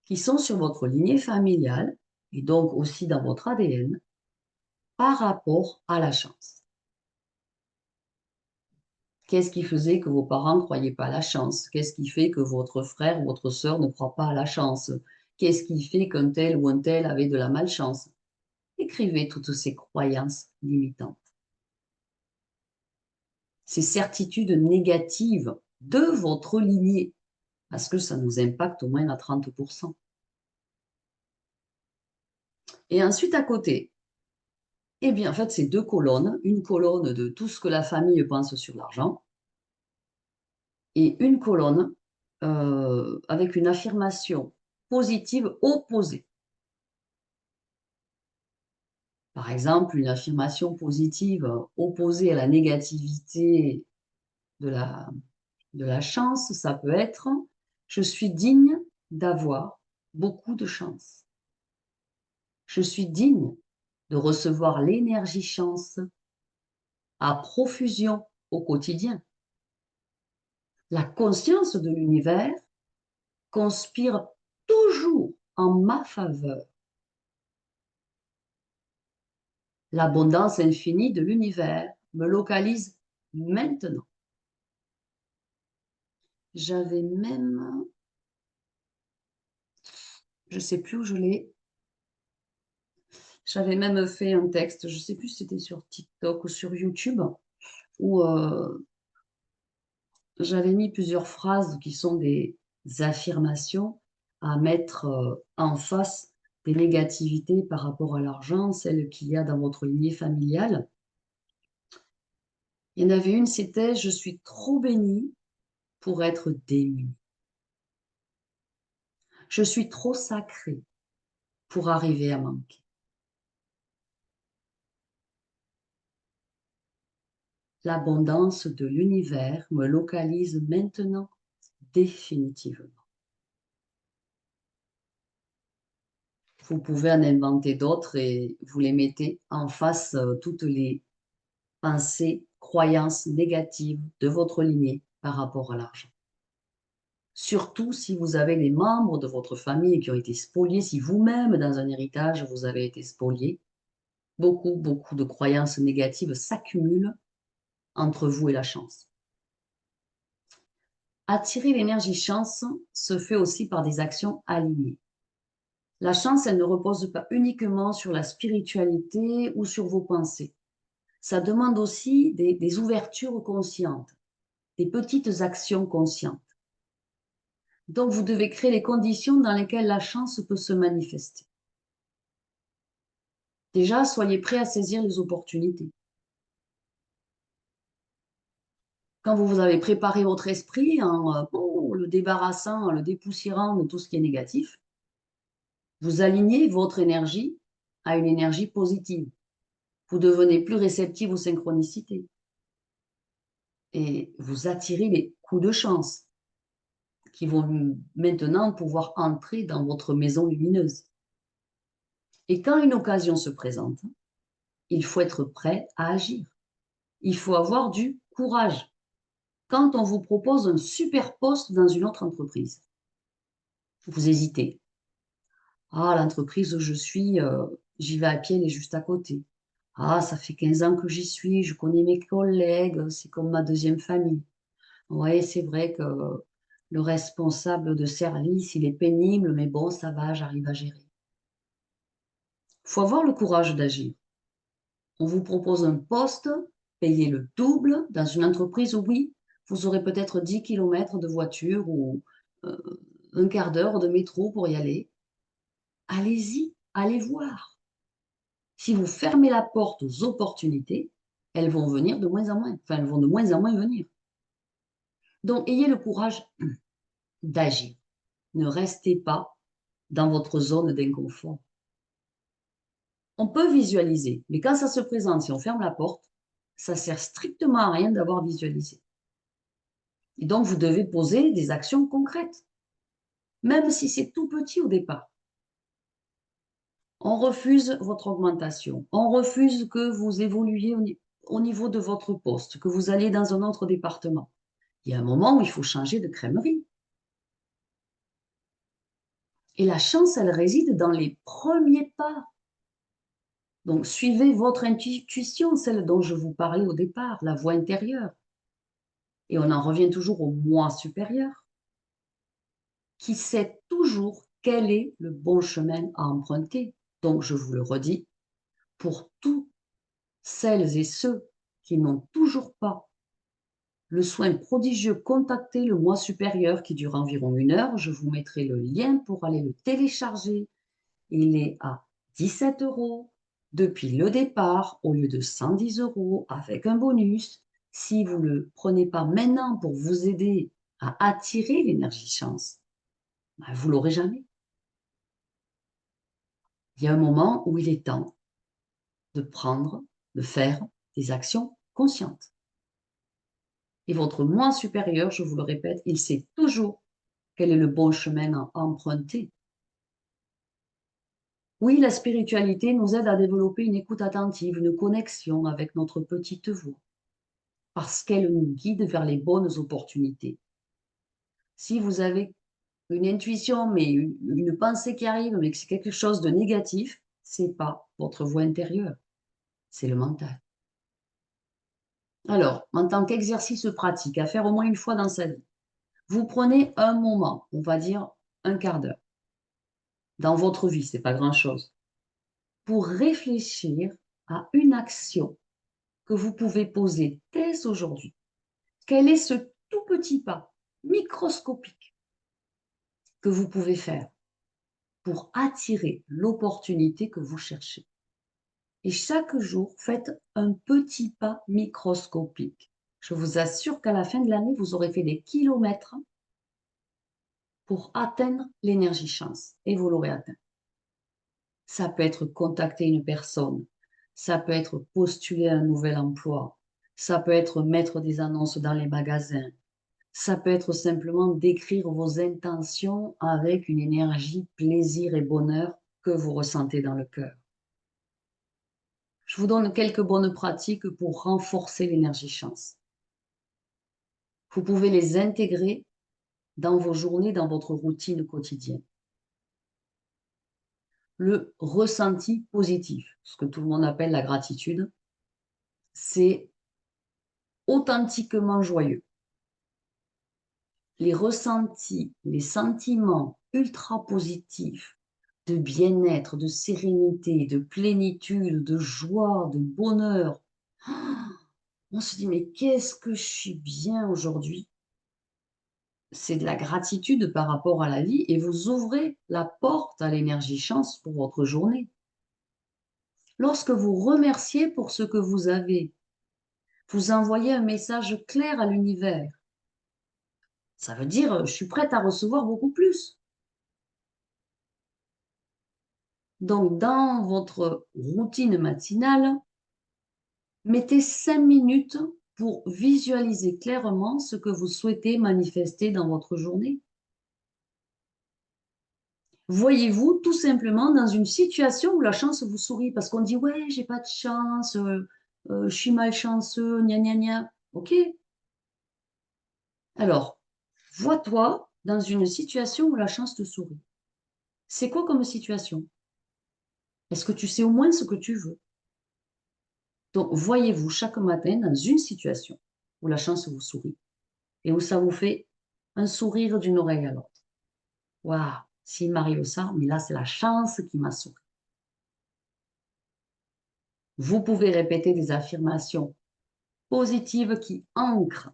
qui sont sur votre lignée familiale et donc aussi dans votre ADN par rapport à la chance. Qu'est-ce qui faisait que vos parents ne croyaient pas à la chance? Qu'est-ce qui fait que votre frère ou votre sœur ne croit pas à la chance? Qu'est-ce qui fait qu'un tel ou un tel avait de la malchance? Écrivez toutes ces croyances limitantes, ces certitudes négatives de votre lignée, parce que ça nous impacte au moins à 30%. Et ensuite, à côté, eh bien, en fait, c'est deux colonnes. Une colonne de tout ce que la famille pense sur l'argent et une colonne avec une affirmation positive opposée. Par exemple, une affirmation positive opposée à la négativité de la chance, ça peut être je suis digne d'avoir beaucoup de chance. Je suis digne de recevoir l'énergie chance à profusion au quotidien. La conscience de l'univers conspire toujours en ma faveur. L'abondance infinie de l'univers me localise maintenant. J'avais même, je ne sais plus où je l'ai, j'avais même fait un texte, je ne sais plus si c'était sur TikTok ou sur YouTube, où j'avais mis plusieurs phrases qui sont des affirmations à mettre en face des négativités par rapport à l'argent, celles qu'il y a dans votre lignée familiale. Il y en avait une, c'était « Je suis trop bénie pour être démunie. Je suis trop sacrée pour arriver à manquer. L'abondance de l'univers me localise maintenant définitivement. » Vous pouvez en inventer d'autres et vous les mettez en face toutes les pensées, croyances négatives de votre lignée par rapport à l'argent. Surtout si vous avez des membres de votre famille qui ont été spoliés, si vous-même, dans un héritage, vous avez été spolié, beaucoup de croyances négatives s'accumulent entre vous et la chance. Attirer l'énergie chance se fait aussi par des actions alignées. La chance, elle ne repose pas uniquement sur la spiritualité ou sur vos pensées. Ça demande aussi des ouvertures conscientes, des petites actions conscientes. Donc, vous devez créer les conditions dans lesquelles la chance peut se manifester. Déjà, soyez prêts à saisir les opportunités. Quand vous avez préparé votre esprit en le débarrassant, en le dépoussiérant de tout ce qui est négatif, vous alignez votre énergie à une énergie positive. Vous devenez plus réceptif aux synchronicités. Et vous attirez les coups de chance qui vont maintenant pouvoir entrer dans votre maison lumineuse. Et quand une occasion se présente, il faut être prêt à agir. Il faut avoir du courage. Quand on vous propose un super poste dans une autre entreprise, vous hésitez. Ah, l'entreprise où je suis, j'y vais à pied, elle est juste à côté. Ah, ça fait 15 ans que j'y suis, je connais mes collègues, c'est comme ma deuxième famille. Oui, c'est vrai que le responsable de service, il est pénible, mais bon, ça va, j'arrive à gérer. Il faut avoir le courage d'agir. On vous propose un poste, payez le double dans une entreprise où, oui, vous aurez peut-être 10 kilomètres de voiture ou euh, un quart d'heure de métro pour y aller. Allez-y, allez voir. Si vous fermez la porte aux opportunités, elles vont venir de moins en moins. Enfin, elles vont de moins en moins venir. Donc, ayez le courage d'agir. Ne restez pas dans votre zone d'inconfort. On peut visualiser, mais quand ça se présente, si on ferme la porte, ça sert strictement à rien d'avoir visualisé. Et donc, vous devez poser des actions concrètes, même si c'est tout petit au départ. On refuse votre augmentation. On refuse que vous évoluiez au niveau de votre poste, que vous alliez dans un autre département. Il y a un moment où il faut changer de crèmerie. Et la chance, elle réside dans les premiers pas. Donc, suivez votre intuition, celle dont je vous parlais au départ, la voix intérieure. Et on en revient toujours au moi supérieur, qui sait toujours quel est le bon chemin à emprunter. Donc, je vous le redis, pour tous celles et ceux qui n'ont toujours pas le soin prodigieux, contactez le moi supérieur qui dure environ 1 heure. Je vous mettrai le lien pour aller le télécharger. Il est à 17 € depuis le départ au lieu de 110 € avec un bonus. Si vous ne le prenez pas maintenant pour vous aider à attirer l'énergie chance, ben vous ne l'aurez jamais. Il y a un moment où il est temps de prendre, de faire des actions conscientes. Et votre moi supérieur, je vous le répète, il sait toujours quel est le bon chemin à emprunter. Oui, la spiritualité nous aide à développer une écoute attentive, une connexion avec notre petite voix, parce qu'elle nous guide vers les bonnes opportunités. Si vous avez une intuition, mais une pensée qui arrive, mais que c'est quelque chose de négatif, c'est pas votre voix intérieure, c'est le mental. Alors, en tant qu'exercice pratique, à faire au moins une fois dans sa vie, vous prenez un moment, on va dire un quart d'heure, dans votre vie, c'est pas grand-chose, pour réfléchir à une action que vous pouvez poser dès aujourd'hui. Quel est ce tout petit pas microscopique que vous pouvez faire pour attirer l'opportunité que vous cherchez? Et chaque jour, faites un petit pas microscopique. Je vous assure qu'à la fin de l'année, vous aurez fait des kilomètres pour atteindre l'énergie chance et vous l'aurez atteint. Ça peut être contacter une personne, ça peut être postuler à un nouvel emploi, ça peut être mettre des annonces dans les magasins, ça peut être simplement d'écrire vos intentions avec une énergie plaisir et bonheur que vous ressentez dans le cœur. Je vous donne quelques bonnes pratiques pour renforcer l'énergie chance. Vous pouvez les intégrer dans vos journées, dans votre routine quotidienne. Le ressenti positif, ce que tout le monde appelle la gratitude, c'est authentiquement joyeux. Les ressentis, les sentiments ultra positifs de bien-être, de sérénité, de plénitude, de joie, de bonheur. On se dit, mais qu'est-ce que je suis bien aujourd'hui? C'est de la gratitude par rapport à la vie et vous ouvrez la porte à l'énergie chance pour votre journée. Lorsque vous remerciez pour ce que vous avez, vous envoyez un message clair à l'univers. Ça veut dire, je suis prête à recevoir beaucoup plus. Donc, dans votre routine matinale, mettez 5 minutes pour visualiser clairement ce que vous souhaitez manifester dans votre journée. Voyez-vous tout simplement dans une situation où la chance vous sourit parce qu'on dit ouais, j'ai pas de chance, je suis malchanceux, gna gna gna. Ok. Alors, vois-toi dans une situation où la chance te sourit. C'est quoi comme situation? Est-ce que tu sais au moins ce que tu veux? Donc, voyez-vous chaque matin dans une situation où la chance vous sourit et où ça vous fait un sourire d'une oreille à l'autre. Waouh, s'il m'arrive ça, mais là, c'est la chance qui m'a souri. Vous pouvez répéter des affirmations positives qui ancrent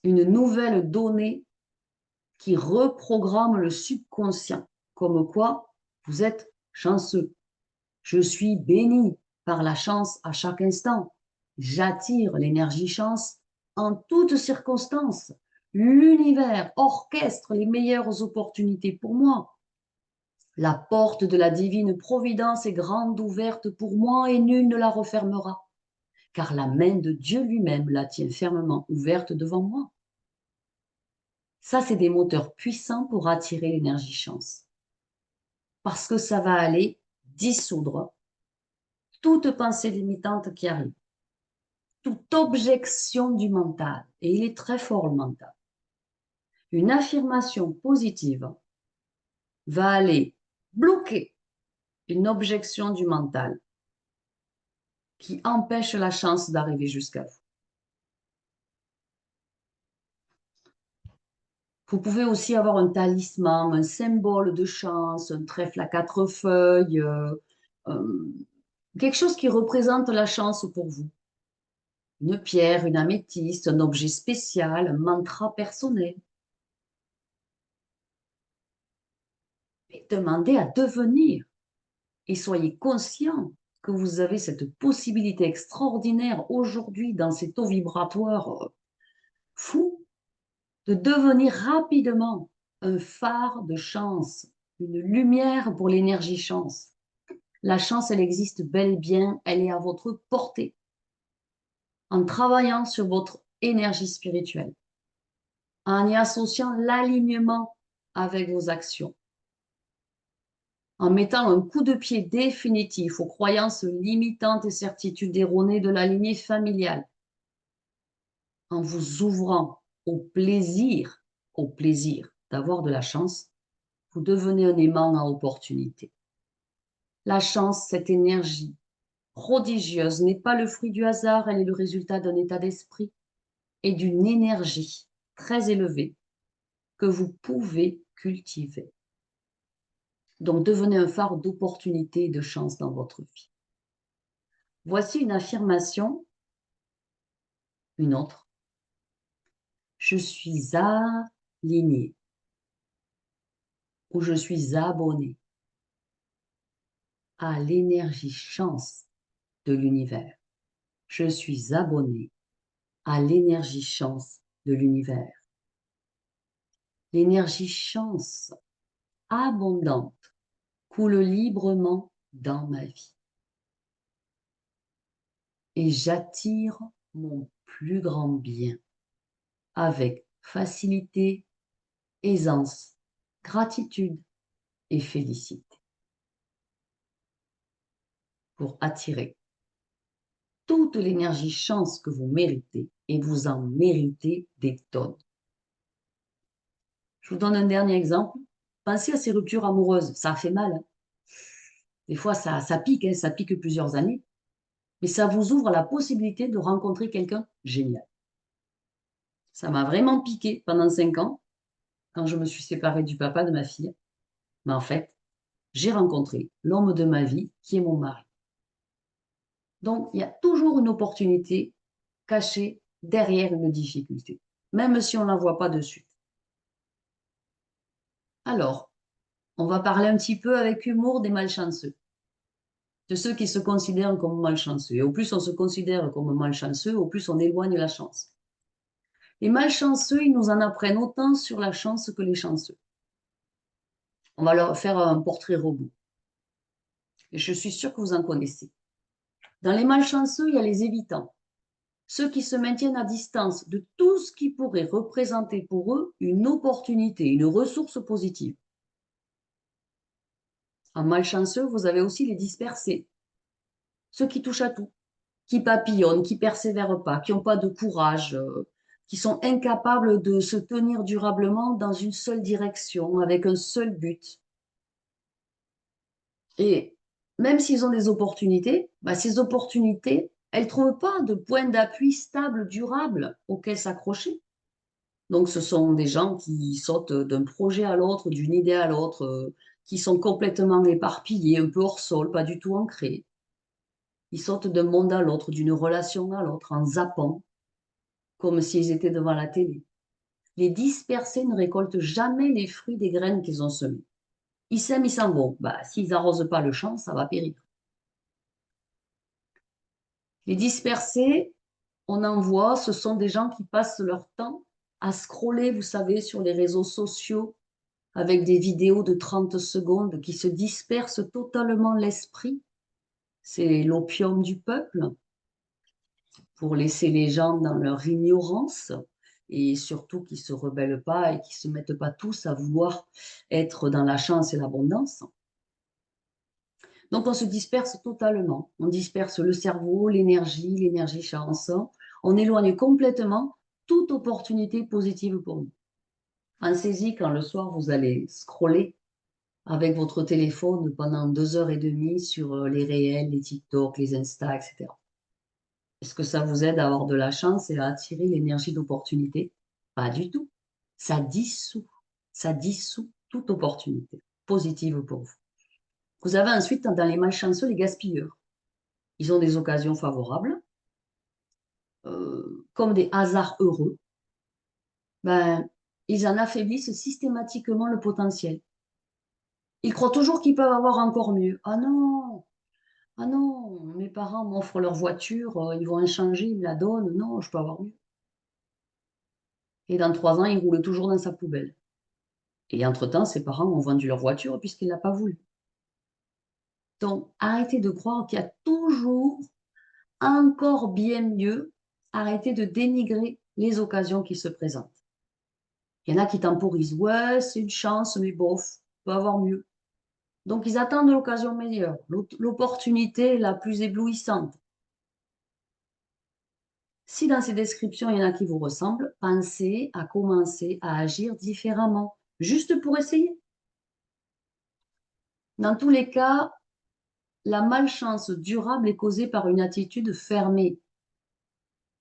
une nouvelle donnée qui reprogramme le subconscient, comme quoi vous êtes chanceux. Je suis béni par la chance à chaque instant. J'attire l'énergie chance en toutes circonstances. L'univers orchestre les meilleures opportunités pour moi. La porte de la divine providence est grande ouverte pour moi et nul ne la refermera, car la main de Dieu lui-même la tient fermement ouverte devant moi. Ça, c'est des moteurs puissants pour attirer l'énergie chance, parce que ça va aller dissoudre toute pensée limitante qui arrive, toute objection du mental, et il est très fort le mental. Une affirmation positive va aller bloquer une objection du mental qui empêche la chance d'arriver jusqu'à vous. Vous pouvez aussi avoir un talisman, un symbole de chance, un trèfle à 4 feuilles, euh, quelque chose qui représente la chance pour vous. Une pierre, une améthyste, un objet spécial, un mantra personnel. Et demandez à devenir et soyez conscient que vous avez cette possibilité extraordinaire aujourd'hui dans ces taux vibratoires fous de devenir rapidement un phare de chance, une lumière pour l'énergie chance. La chance, elle existe bel et bien, elle est à votre portée en travaillant sur votre énergie spirituelle, en y associant l'alignement avec vos actions, en mettant un coup de pied définitif aux croyances limitantes et certitudes erronées de la lignée familiale, en vous ouvrant au plaisir d'avoir de la chance, vous devenez un aimant à opportunité. La chance, cette énergie prodigieuse, n'est pas le fruit du hasard, elle est le résultat d'un état d'esprit et d'une énergie très élevée que vous pouvez cultiver. Donc, devenez un phare d'opportunité et de chance dans votre vie. Voici une affirmation, une autre. Je suis aligné ou je suis abonné à l'énergie chance de l'univers. Je suis abonné à l'énergie chance de l'univers. L'énergie chance abondante coule librement dans ma vie. Et j'attire mon plus grand bien avec facilité, aisance, gratitude et félicité pour attirer toute l'énergie chance que vous méritez et vous en méritez des tonnes. Je vous donne un dernier exemple. Pensez à ces ruptures amoureuses. Ça fait mal. Hein. Des fois, ça pique, hein, ça pique plusieurs années. Mais ça vous ouvre la possibilité de rencontrer quelqu'un génial. Ça m'a vraiment piqué pendant 5 ans quand je me suis séparée du papa de ma fille. Mais en fait, j'ai rencontré l'homme de ma vie qui est mon mari. Donc, il y a toujours une opportunité cachée derrière une difficulté, même si on ne la voit pas de suite. Alors, on va parler un petit peu avec humour des malchanceux, de ceux qui se considèrent comme malchanceux. Et au plus on se considère comme malchanceux, au plus on éloigne la chance. Les malchanceux, ils nous en apprennent autant sur la chance que les chanceux. On va leur faire un portrait robot. Et je suis sûre que vous en connaissez. Dans les malchanceux, il y a les évitants, ceux qui se maintiennent à distance de tout ce qui pourrait représenter pour eux une opportunité, une ressource positive. En malchanceux, vous avez aussi les dispersés, ceux qui touchent à tout, qui papillonnent, qui persévèrent pas, qui n'ont pas de courage, qui sont incapables de se tenir durablement dans une seule direction, avec un seul but. Et même s'ils ont des opportunités, bah, ces opportunités, elles ne trouvent pas de point d'appui stable, durable auquel s'accrocher. Donc, ce sont des gens qui sautent d'un projet à l'autre, d'une idée à l'autre, qui sont complètement éparpillés, un peu hors sol, pas du tout ancrés. Ils sautent d'un monde à l'autre, d'une relation à l'autre, en zappant, comme s'ils étaient devant la télé. Les dispersés ne récoltent jamais les fruits des graines qu'ils ont semées. Ils sèment, ils s'en vont. Bah, s'ils n'arrosent pas le champ, ça va périr. Les dispersés, on en voit, ce sont des gens qui passent leur temps à scroller, vous savez, sur les réseaux sociaux, avec des vidéos de 30 secondes qui se dispersent totalement l'esprit. C'est l'opium du peuple pour laisser les gens dans leur ignorance et surtout qu'ils ne se rebellent pas et qu'ils ne se mettent pas tous à vouloir être dans la chance et l'abondance. Donc on se disperse totalement. On disperse le cerveau, l'énergie chance. On éloigne complètement toute opportunité positive pour nous. Pensez-y quand le soir vous allez scroller avec votre téléphone pendant 2 heures et demie sur les réels, les TikTok, les Insta, etc. Est-ce que ça vous aide à avoir de la chance et à attirer l'énergie d'opportunité? Pas du tout. Ça dissout. Ça dissout toute opportunité positive pour vous. Vous avez ensuite dans les malchanceux les gaspilleurs. Ils ont des occasions favorables, comme des hasards heureux. Ben, ils en affaiblissent systématiquement le potentiel. Ils croient toujours qu'ils peuvent avoir encore mieux. Ah non, mes parents m'offrent leur voiture, ils vont en changer, ils me la donnent. Non, je peux avoir mieux. Et dans 3 ans, il roule toujours dans sa poubelle. Et entre-temps, ses parents ont vendu leur voiture puisqu'il ne l'a pas voulu. Donc, arrêtez de croire qu'il y a toujours encore bien mieux. Arrêtez de dénigrer les occasions qui se présentent. Il y en a qui temporisent. Ouais, c'est une chance, mais bof, peut avoir mieux. Donc, ils attendent l'occasion meilleure, l'opportunité la plus éblouissante. Si dans ces descriptions, il y en a qui vous ressemblent, pensez à commencer à agir différemment, juste pour essayer. Dans tous les cas, la malchance durable est causée par une attitude fermée.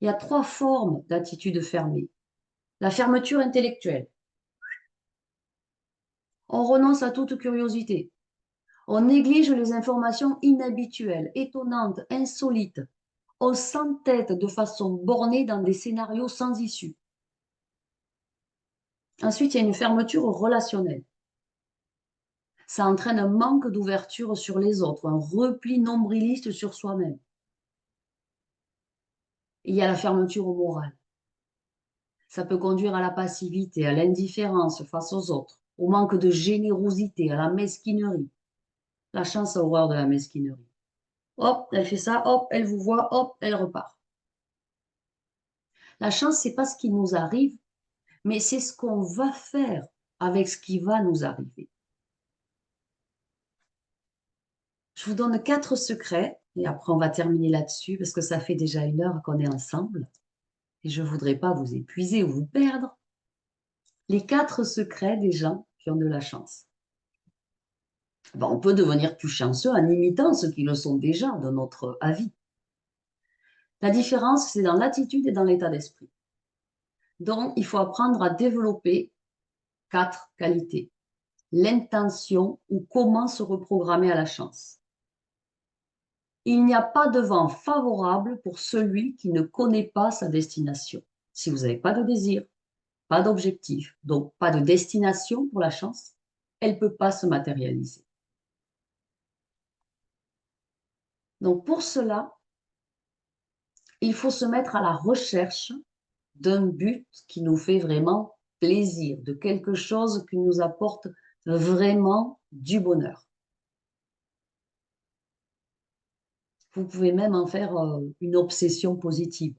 Il y a 3 formes d'attitude fermée. La fermeture intellectuelle. On renonce à toute curiosité. On néglige les informations inhabituelles, étonnantes, insolites. On s'entête de façon bornée dans des scénarios sans issue. Ensuite, il y a une fermeture relationnelle. Ça entraîne un manque d'ouverture sur les autres, un repli nombriliste sur soi-même. Et il y a la fermeture morale. Ça peut conduire à la passivité, à l'indifférence face aux autres, au manque de générosité, à la mesquinerie. La chance a horreur de la mesquinerie. Hop, elle fait ça, hop, elle vous voit, hop, elle repart. La chance, c'est pas ce qui nous arrive, mais c'est ce qu'on va faire avec ce qui va nous arriver. Je vous donne 4 secrets et après on va terminer là-dessus parce que ça fait déjà 1 heure qu'on est ensemble et je ne voudrais pas vous épuiser ou vous perdre. Les 4 secrets des gens qui ont de la chance. Ben, on peut devenir plus chanceux en imitant ceux qui le sont déjà, de notre avis. La différence, c'est dans l'attitude et dans l'état d'esprit. Donc, il faut apprendre à développer 4 qualités. L'intention ou comment se reprogrammer à la chance. Il n'y a pas de vent favorable pour celui qui ne connaît pas sa destination. Si vous n'avez pas de désir, pas d'objectif, donc pas de destination pour la chance, elle ne peut pas se matérialiser. Donc pour cela, il faut se mettre à la recherche d'un but qui nous fait vraiment plaisir, de quelque chose qui nous apporte vraiment du bonheur. Vous pouvez même en faire une obsession positive.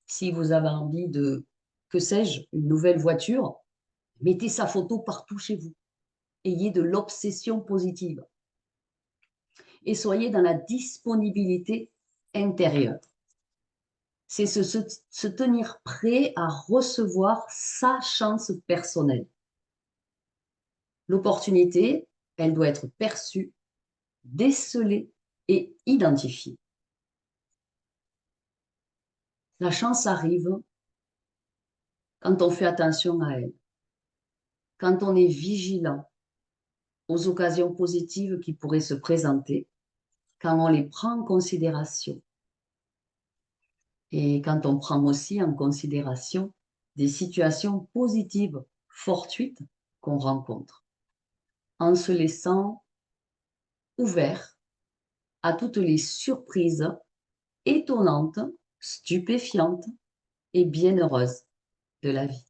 Si vous avez envie de, que sais-je, une nouvelle voiture, mettez sa photo partout chez vous. Ayez de l'obsession positive. Et soyez dans la disponibilité intérieure. C'est se tenir prêt à recevoir sa chance personnelle. L'opportunité, elle doit être perçue, décelée et identifiée. La chance arrive quand on fait attention à elle, quand on est vigilant aux occasions positives qui pourraient se présenter, quand on les prend en considération et quand on prend aussi en considération des situations positives fortuites qu'on rencontre, en se laissant ouvert à toutes les surprises étonnantes, stupéfiantes et bienheureuses de la vie.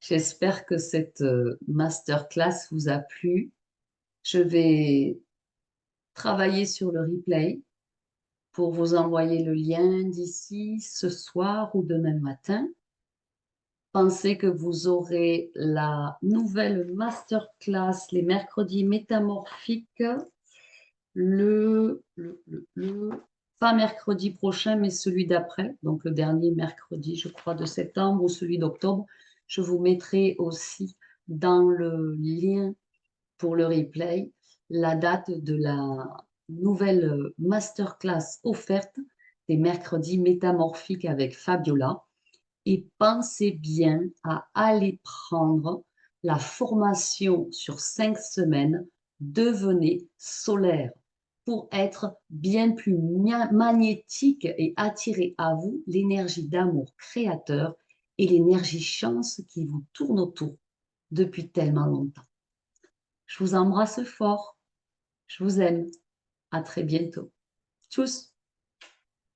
J'espère que cette masterclass vous a plu. Je vais travailler sur le replay pour vous envoyer le lien d'ici ce soir ou demain matin. Pensez que vous aurez la nouvelle masterclass les mercredis métamorphiques pas mercredi prochain, mais celui d'après, donc le dernier mercredi, je crois, de septembre ou celui d'octobre. Je vous mettrai aussi dans le lien pour le replay la date de la nouvelle masterclass offerte des mercredis métamorphiques avec Fabiola. Et pensez bien à aller prendre la formation sur 5 semaines Devenez solaire pour être bien plus magnétique et attirer à vous l'énergie d'amour créateur et l'énergie chance qui vous tourne autour depuis tellement longtemps. Je vous embrasse fort. Je vous aime. À très bientôt. Tchuss.